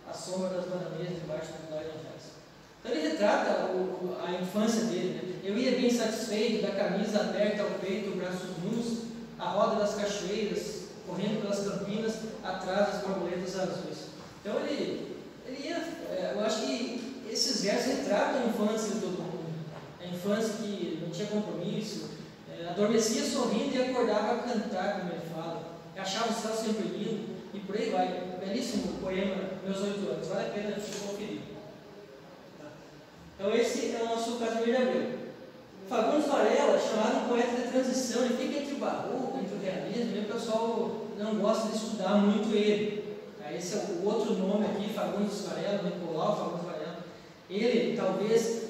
a sombra das bananeiras debaixo do pilar de jazz. Então ele retrata a infância dele, né? Eu ia bem satisfeito, da camisa aberta ao peito, braços nus, a roda das cachoeiras, correndo pelas campinas, atrás das borboletas azuis. Então ele ia, eu acho que esses versos retratam a infância de todo mundo. A infância que não tinha compromisso, adormecia sorrindo e acordava a cantar, como ele fala. Achava o céu sempre lindo, e por aí vai. Belíssimo poema, Meus 8 anos, vale a pena conferir. Então esse é o nosso Casimiro de Abreu. Fagundes Varela, chamado um poeta de transição, ele fica entre o barroco, entre o realismo, e o pessoal não gosta de estudar muito ele. Esse é o outro nome aqui, Fagundes Varela, Nicolau Fagundes Varela. Ele talvez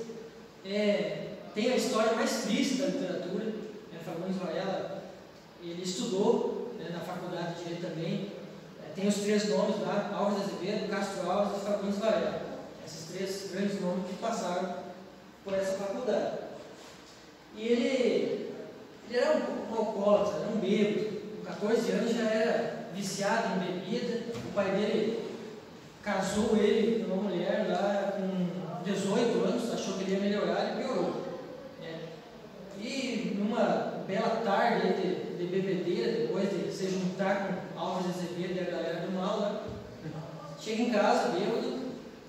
tenha a história mais triste da literatura. Fagundes Varela, ele estudou na faculdade de Direito também. Tem os 3 nomes lá, Alves Azevedo, Castro Alves e Fagundes Varela. Esses 3 grandes nomes que passaram por essa faculdade. E ele era um alcoólatra, era um bêbado. Com 14 anos já era viciado em bebida. O pai dele casou ele com uma mulher lá com 18 anos, achou que ele ia melhorar e piorou. E numa bela tarde de bebedeira, depois de se juntar com Alves Azevedo e a galera do mal lá, chega em casa bêbado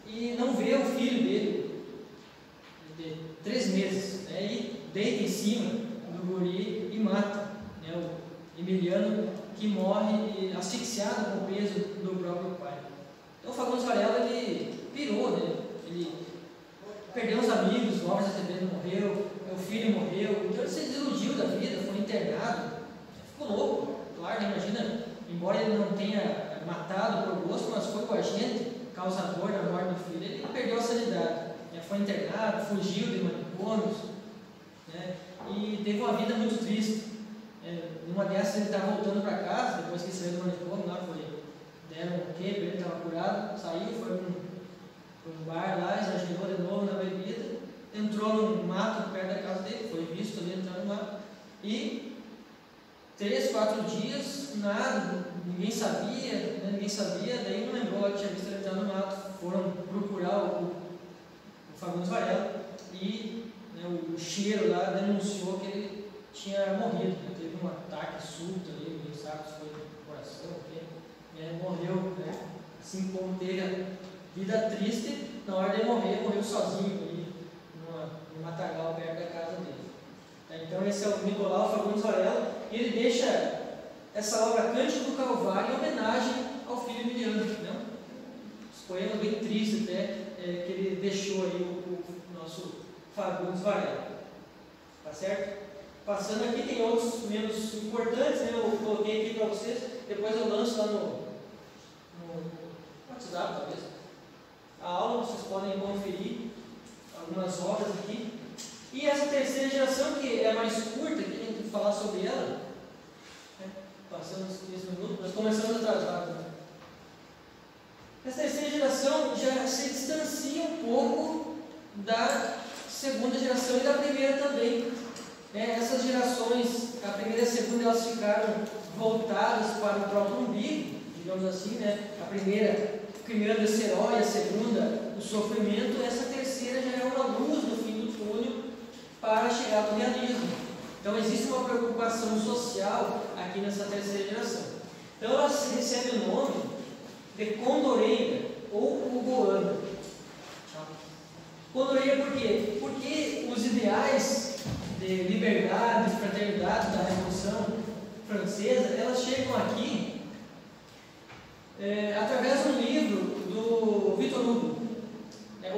e não vê o filho dele de 3 meses, e deita em cima do guri e mata o Emiliano, que morre asfixiado com o peso do próprio pai. Então o Fagundes Varela, ele pirou, ele perdeu os amigos, o Alves Azevedo morreu, o filho morreu, então ele se desiludiu da vida, foi internado, ficou louco, claro, imagina, embora ele não tenha matado por gosto, mas foi com a gente, causador da morte do filho, ele perdeu a sanidade, foi internado, fugiu de manicômios, e teve uma vida muito triste. Numa dessas ele estava voltando para casa, depois que saiu do manicômio, lá deram um quê, ele estava curado, saiu, foi para um bar lá, exagerou de novo na bebida, entrou num mato perto da casa dele, foi visto ali entrando no mato, e 3, 4 dias, nada, ninguém sabia, daí não lembrou que tinha visto ele entrar no mato, foram procurar o Fagundes Varela, e o cheiro lá denunciou que ele tinha morrido, teve um ataque súbito ali, ninguém sabe se foi do coração, morreu, assim como teve a vida triste, na hora de morrer, morreu sozinho ali, no matagal perto da casa dele. Então esse é o Nicolau Fagundes Varela, e ele deixa essa obra Cântico do Calvário em homenagem ao filho Emiliano, os poemas bem tristes até, que ele deixou aí o nosso Fagundes Varela. Tá certo? Passando aqui, tem outros menos importantes, eu coloquei aqui para vocês, depois eu lanço lá no WhatsApp, talvez. A aula, vocês podem conferir algumas obras aqui. E essa terceira geração, que é mais curta, que a gente tem que falar sobre ela, passando os 15 minutos, nós começamos atrasado. Essa terceira geração já se distancia um pouco da segunda geração e da primeira também. Essas gerações, a primeira e a segunda, elas ficaram voltadas para o próprio umbigo, digamos assim, a primeira criando esse herói, a segunda o sofrimento, essa terceira já é uma luz no fim do túnel para chegar ao realismo. Então existe uma preocupação social aqui nessa terceira geração. Então ela recebe o nome de Condoreira ou Hugoana. Condoreira por quê? Porque os ideais de liberdade, de fraternidade da Revolução Francesa, elas chegam aqui através de um livro do Victor Hugo,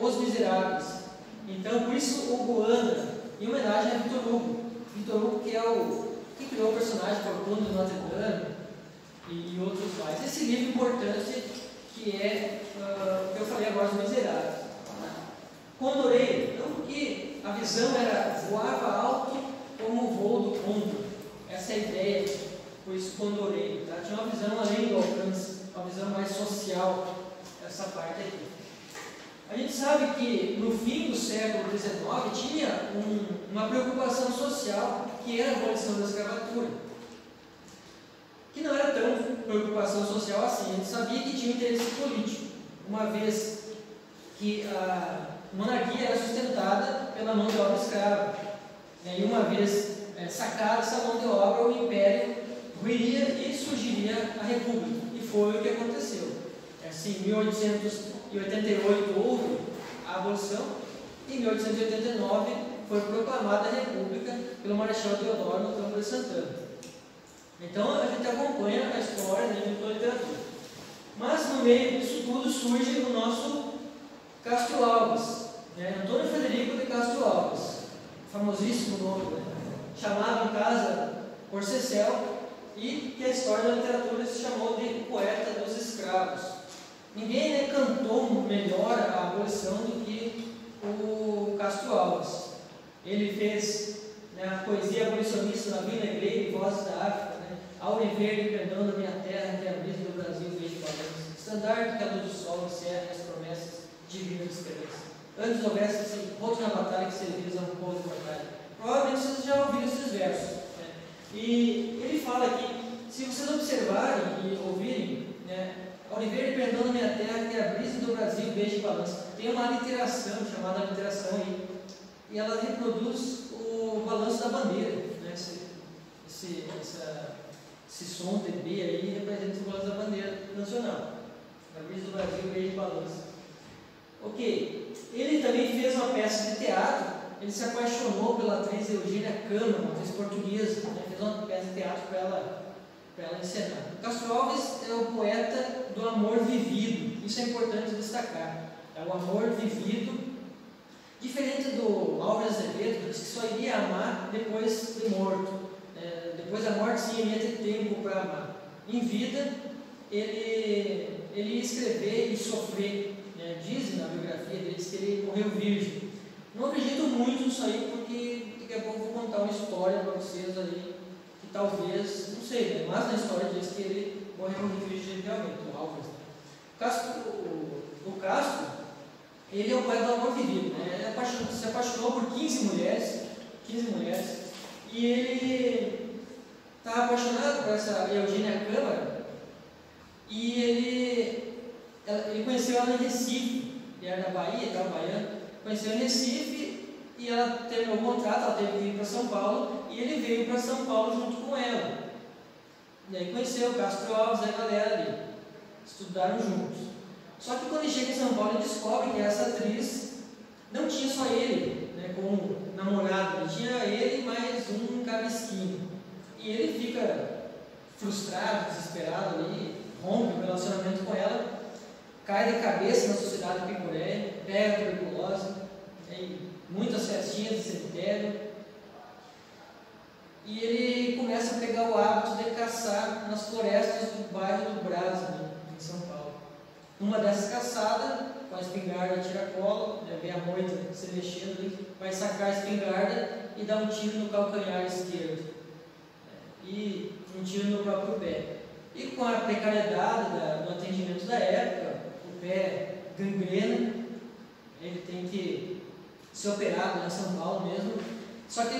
Os Miseráveis. Então, por isso, Hugoana, em homenagem a Victor Hugo. Victor Hugo, que é que criou o personagem Fortuno de Notre Dame e outros mais. Esse livro importante, que é o que eu falei agora, Os Miseráveis. Condoreira, então, porque a visão era voava alto como o voo do condor. Essa é a ideia, por isso Condoreira. Tá? Tinha uma visão além do alcance, uma visão mais social, essa parte aqui. A gente sabe que no fim do século XIX tinha uma preocupação social, que era a abolição da escravatura, que não era tão preocupação social assim. A gente sabia que tinha interesse político, uma vez que a monarquia era sustentada pela mão de obra escrava. E uma vez sacada essa mão de obra, o império ruiria e surgiria a República. E foi o que aconteceu. Assim, em 1888 houve a abolição, e em 1889 foi proclamada a República pelo Marechal Deodoro no Campo de Santana. Então a gente acompanha a história dentro da literatura. Mas no meio disso tudo surge o nosso Castro Alves, Antônio Frederico de Castro Alves, famosíssimo nome, chamado em casa por Cecel, e que a história da literatura se chamou de poeta dos escravos. Ninguém cantou melhor a abolição do que o Castro Alves. Ele fez a poesia abolicionista na Vila Negreira e Vozes da África, Aure verde perdão da minha terra, que é a brisa do Brasil veio de balanço, estandarte que a luz do sol encerra as promessas divinas de esperança. Antes houvesse outro na batalha que servias a um povo mortal. Provavelmente vocês já ouviram esses versos. E ele fala que, se vocês observarem e ouvirem, Aure verde perdão da minha terra, que é a brisa do Brasil veio de balanço. Tem uma literação chamada literação aí, e ela reproduz o balanço da bandeira. Esse som TB aí representa o balanço da bandeira nacional. A brisa do Brasil veio de balanço. Ok. Ele também fez uma peça de teatro. Ele se apaixonou pela atriz Eugênia Câmara, uma atriz portuguesa. Fez uma peça de teatro para ela encenar. Castro Alves é o poeta do amor vivido. Isso é importante destacar. É o amor vivido, diferente do Álvares Azevedo, que só iria amar depois de morto. Depois da morte, sim, ele ia ter tempo para amar. Em vida, ele ia escrever e sofrer. Dizem na biografia dele que ele morreu virgem. Não acredito muito nisso aí, porque daqui a pouco eu vou contar uma história para vocês aí, que talvez, não sei, mas na história diz que ele morreu virgem realmente, o Álvares. O Castro, ele é o poeta do amor vivido. Ele se apaixonou por 15 mulheres, e ele estava apaixonado por essa Eugênia Câmara, e ele conheceu ela em Recife. Ele era da Bahia, estava baiano, conheceu em Recife, e ela terminou o contrato, ela teve que vir para São Paulo, e ele veio para São Paulo junto com ela. E aí conheceu o Castro Alves e a galera ali, estudaram juntos. Só que quando ele chega em São Paulo, ele descobre que essa atriz não tinha só ele como namorado, ele tinha ele mais um cabisquinho. E ele fica frustrado, desesperado ali, rompe o relacionamento com ela, cai de cabeça na sociedade picuréia, pega tuberculose, tem muitas festinhas de cemitério, e ele começa a pegar o hábito de caçar nas florestas do bairro do Brás, em São Paulo. Numa dessas caçadas, com a espingarda a tiracolo, vê a moita se mexendo ali, vai sacar a espingarda e dá um tiro no calcanhar esquerdo, e um tiro no próprio pé. E com a precariedade do atendimento da época, o pé gangrena, ele tem que ser operado em São Paulo mesmo. Só que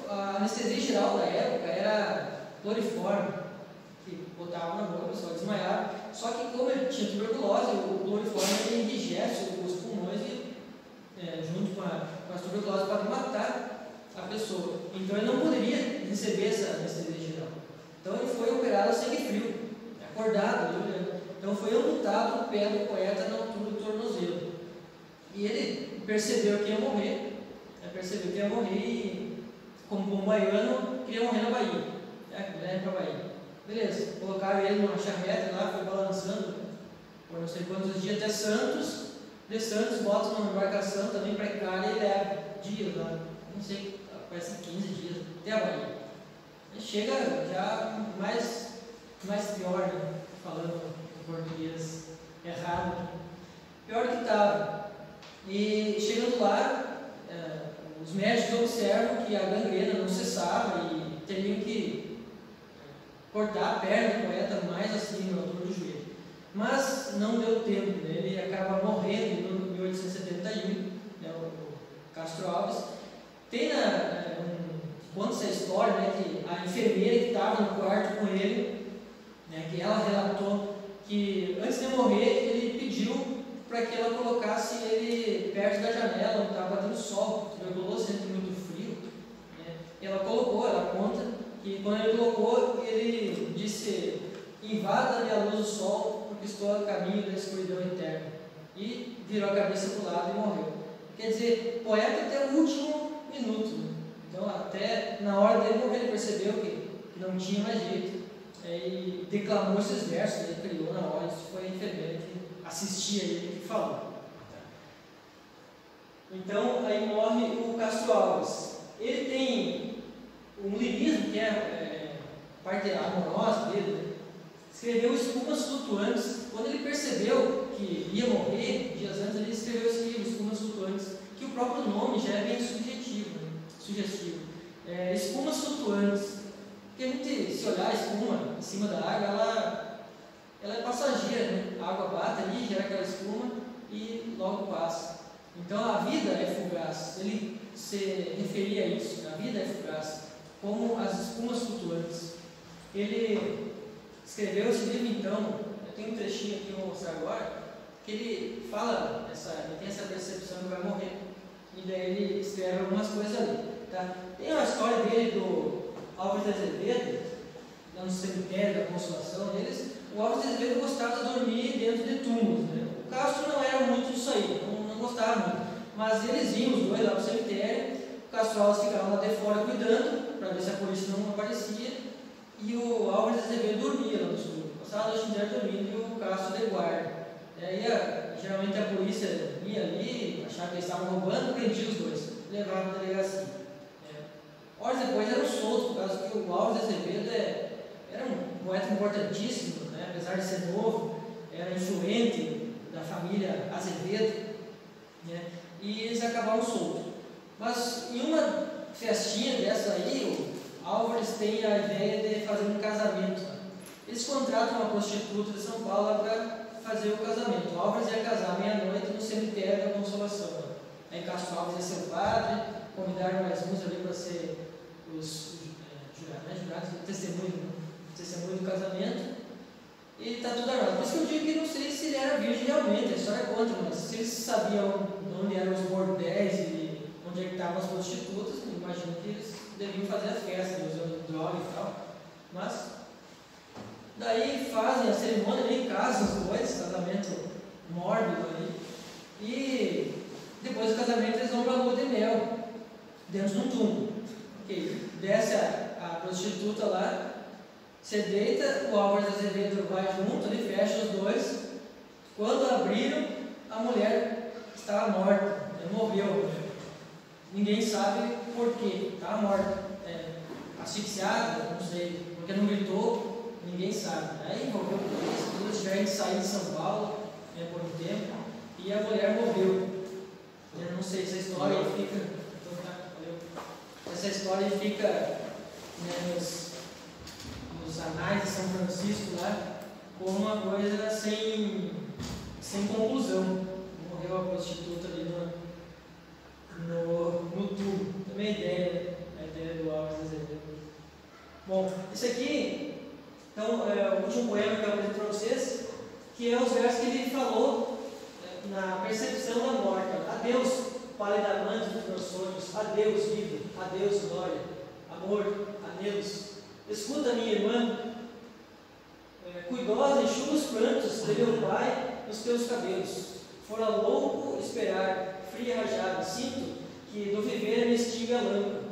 a anestesia geral da época era cloriforme, que botava na boca, a pessoa desmaiava. Só que como ele tinha tuberculose, o cloriforme ele enrijece os pulmões e, junto com a tuberculose, pode matar a pessoa. Então ele não poderia receber essa anestesia geral. Então ele foi operado a sangue frio, acordado. Então foi amputado o pé do poeta na altura do tornozelo. E ele percebeu que ia morrer. E, como bom baiano, queria morrer na Bahia. Para a Bahia. Beleza, colocaram ele numa charrete lá, foi balançando por não sei quantos dias até Santos. De Santos, botam numa embarcação também precária e leva dias lá, não sei, parece 15 dias, até a Bahia. Ele chega já mais pior, falando em português errado. Pior que estava. E chegando lá, os médicos observam que a gangrena não cessava e teriam que cortar a perna do poeta mais assim, na altura do joelho. Mas não deu tempo, ele acaba morrendo em 1871, o Castro Alves. Tem conta-se a história, que a enfermeira que estava no quarto com ele, que ela relatou que antes de morrer ele pediu para que ela colocasse ele perto da janela, onde estava batendo sol, tuberculose, sempre muito frio. E ela colocou, ela conta que quando ele colocou, ele disse: invada-me a luz do sol, porque estou a caminho da escuridão eterna. E virou a cabeça para o lado e morreu. Quer dizer, poeta até o último minuto. Né? Então, até na hora dele morrer, ele percebeu que não tinha mais jeito. E declamou esses versos, ele criou na hora. Isso foi a enfermeira que assistia ele que falou. Então, aí morre o Castro Alves. Ele tem um lirismo, que é parte amorosa dele, né? Escreveu Espumas Flutuantes. Quando ele percebeu que ia morrer, dias antes, ele escreveu esse livro, Espumas Flutuantes, que o próprio nome já é bem sugestivo. Espumas Flutuantes. Porque a gente, se olhar a espuma em cima da água, ela é passageira, né? A água bate ali, gera aquela espuma e logo passa. Então a vida é fugaz. Ele se referia a isso, a vida é fugaz, como as espumas flutuantes. Ele escreveu esse livro, então, eu tenho um trechinho aqui que eu vou mostrar agora, que ele fala, ele tem essa percepção que vai morrer, e daí ele escreve algumas coisas ali. Tá? Tem uma história dele do Álvares de Azevedo, lá no cemitério da Consolação deles. O Álvares de Azevedo gostava de dormir dentro de túmulos. Né? O Castro não era muito disso aí, não gostava muito, mas eles iam os dois lá para o cemitério. O Castro Alves ficava lá de fora cuidando, para ver se a polícia não aparecia, e o Álvares de Azevedo dormia lá no sul. Passava a noite inteira dormindo e o Castro de guarda. E aí, geralmente a polícia ia ali, achava que eles estavam roubando, prendia os dois, levava para a delegacia. Horas depois eram soltos, por causa que o Álvares de Azevedo era um poeta importantíssimo, né? Apesar de ser novo, era influente da família Azevedo, né? E eles acabaram soltos. Mas em uma festinha dessa aí, o Álvares tem a ideia de fazer um casamento. Eles contratam uma prostituta de São Paulo para fazer o casamento. O Álvares ia casar meia-noite no cemitério da Consolação. Aí Castro Alves ia ser o padre, convidaram mais uns ali para ser os jurados, testemunho do casamento, e está tudo armado. Por isso que eu digo que não sei se ele era virgem realmente, a história conta, mas se eles sabiam onde eram os bordéis e onde é que estavam as prostitutas, imagino que eles deviam fazer a festa, usando droga e tal. Mas, daí fazem a cerimônia, nem casam os dois, casamento mórbido ali, e depois do casamento eles vão para a lua de mel, dentro de um túmulo. Okay. Desce a prostituta lá, se deita, o Álvares de Azevedo vai junto, ele fecha os dois. Quando abriram, a mulher estava morta, morreu. Ninguém sabe por quê, estava morta, asfixiada, não sei, porque não gritou, ninguém sabe. Aí envolveu tudo, eles tiveram que sair de São Paulo por um tempo, e a mulher morreu. Eu não sei se a história fica. Essa história fica, né, nos anais de São Francisco lá, como uma coisa sem conclusão. Morreu a prostituta ali no tubo. Também a ideia do Álvares de Azevedo. Bom, isso aqui, então, é o último poema que eu apresento para vocês, que é os versos que ele falou na percepção da morte. Adeus, pálida amante dos meus sonhos, adeus vida, adeus glória, amor, adeus. Escuta, minha irmã, cuidosa, enxuga os prantos de meu pai nos teus cabelos. Fora louco esperar, fria rajada, sinto que do viver me extingue a lâmpada.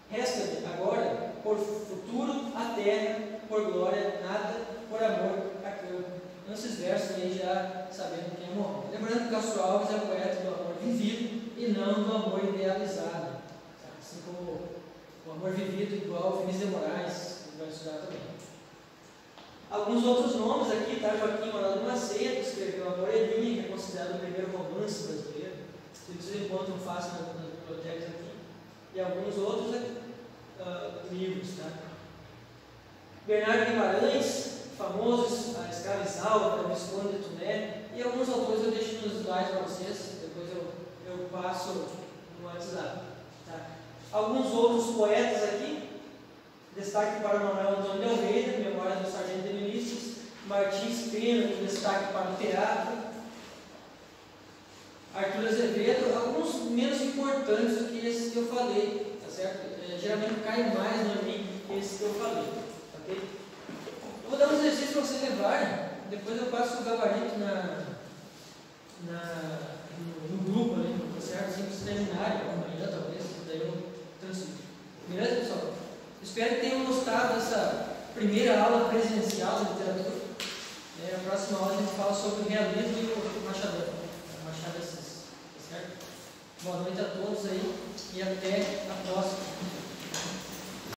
Resta-me agora, por futuro, a terra, por glória, nada, por amor, a cama. Então, esses versos aí já sabendo quem morreu. Lembrando que Castro Alves é o poeta do amor vivido e não do amor idealizado. Assim como o amor vivido igual Vinícius de Moraes, que vai estudar também. Alguns outros nomes aqui, tá? Joaquim Manuel de Macedo, escreveu A Moreninha, que é considerado o primeiro romance brasileiro. Vocês encontram fácil nas bibliotecas aqui. E alguns outros livros, tá? Bernardo Guimarães, famoso, a Escrava Isaura, a Visconde de Tuné, e alguns autores eu deixo nos slides para vocês, depois eu passo no WhatsApp. Tá? Alguns outros poetas aqui, destaque para Manuel Antônio de Almeida, Memórias do Sargento de Milícias, Martins Pena, destaque para o teatro, Arthur Azevedo, alguns menos importantes do que esses que eu falei, tá certo? Geralmente cai mais no mim esse que eu falei. Ok? Eu vou dar um exercício para vocês levarem, depois eu passo o gabarito no grupo ali, tá certo? Assim, para vocês terminarem, amanhã talvez, daí eu transfiro. Beleza, pessoal? Espero que tenham gostado dessa primeira aula presencial de literatura. A próxima aula a gente fala sobre o realismo e o Machadão, Machado de Assis, tá certo? Boa noite a todos aí e até a próxima.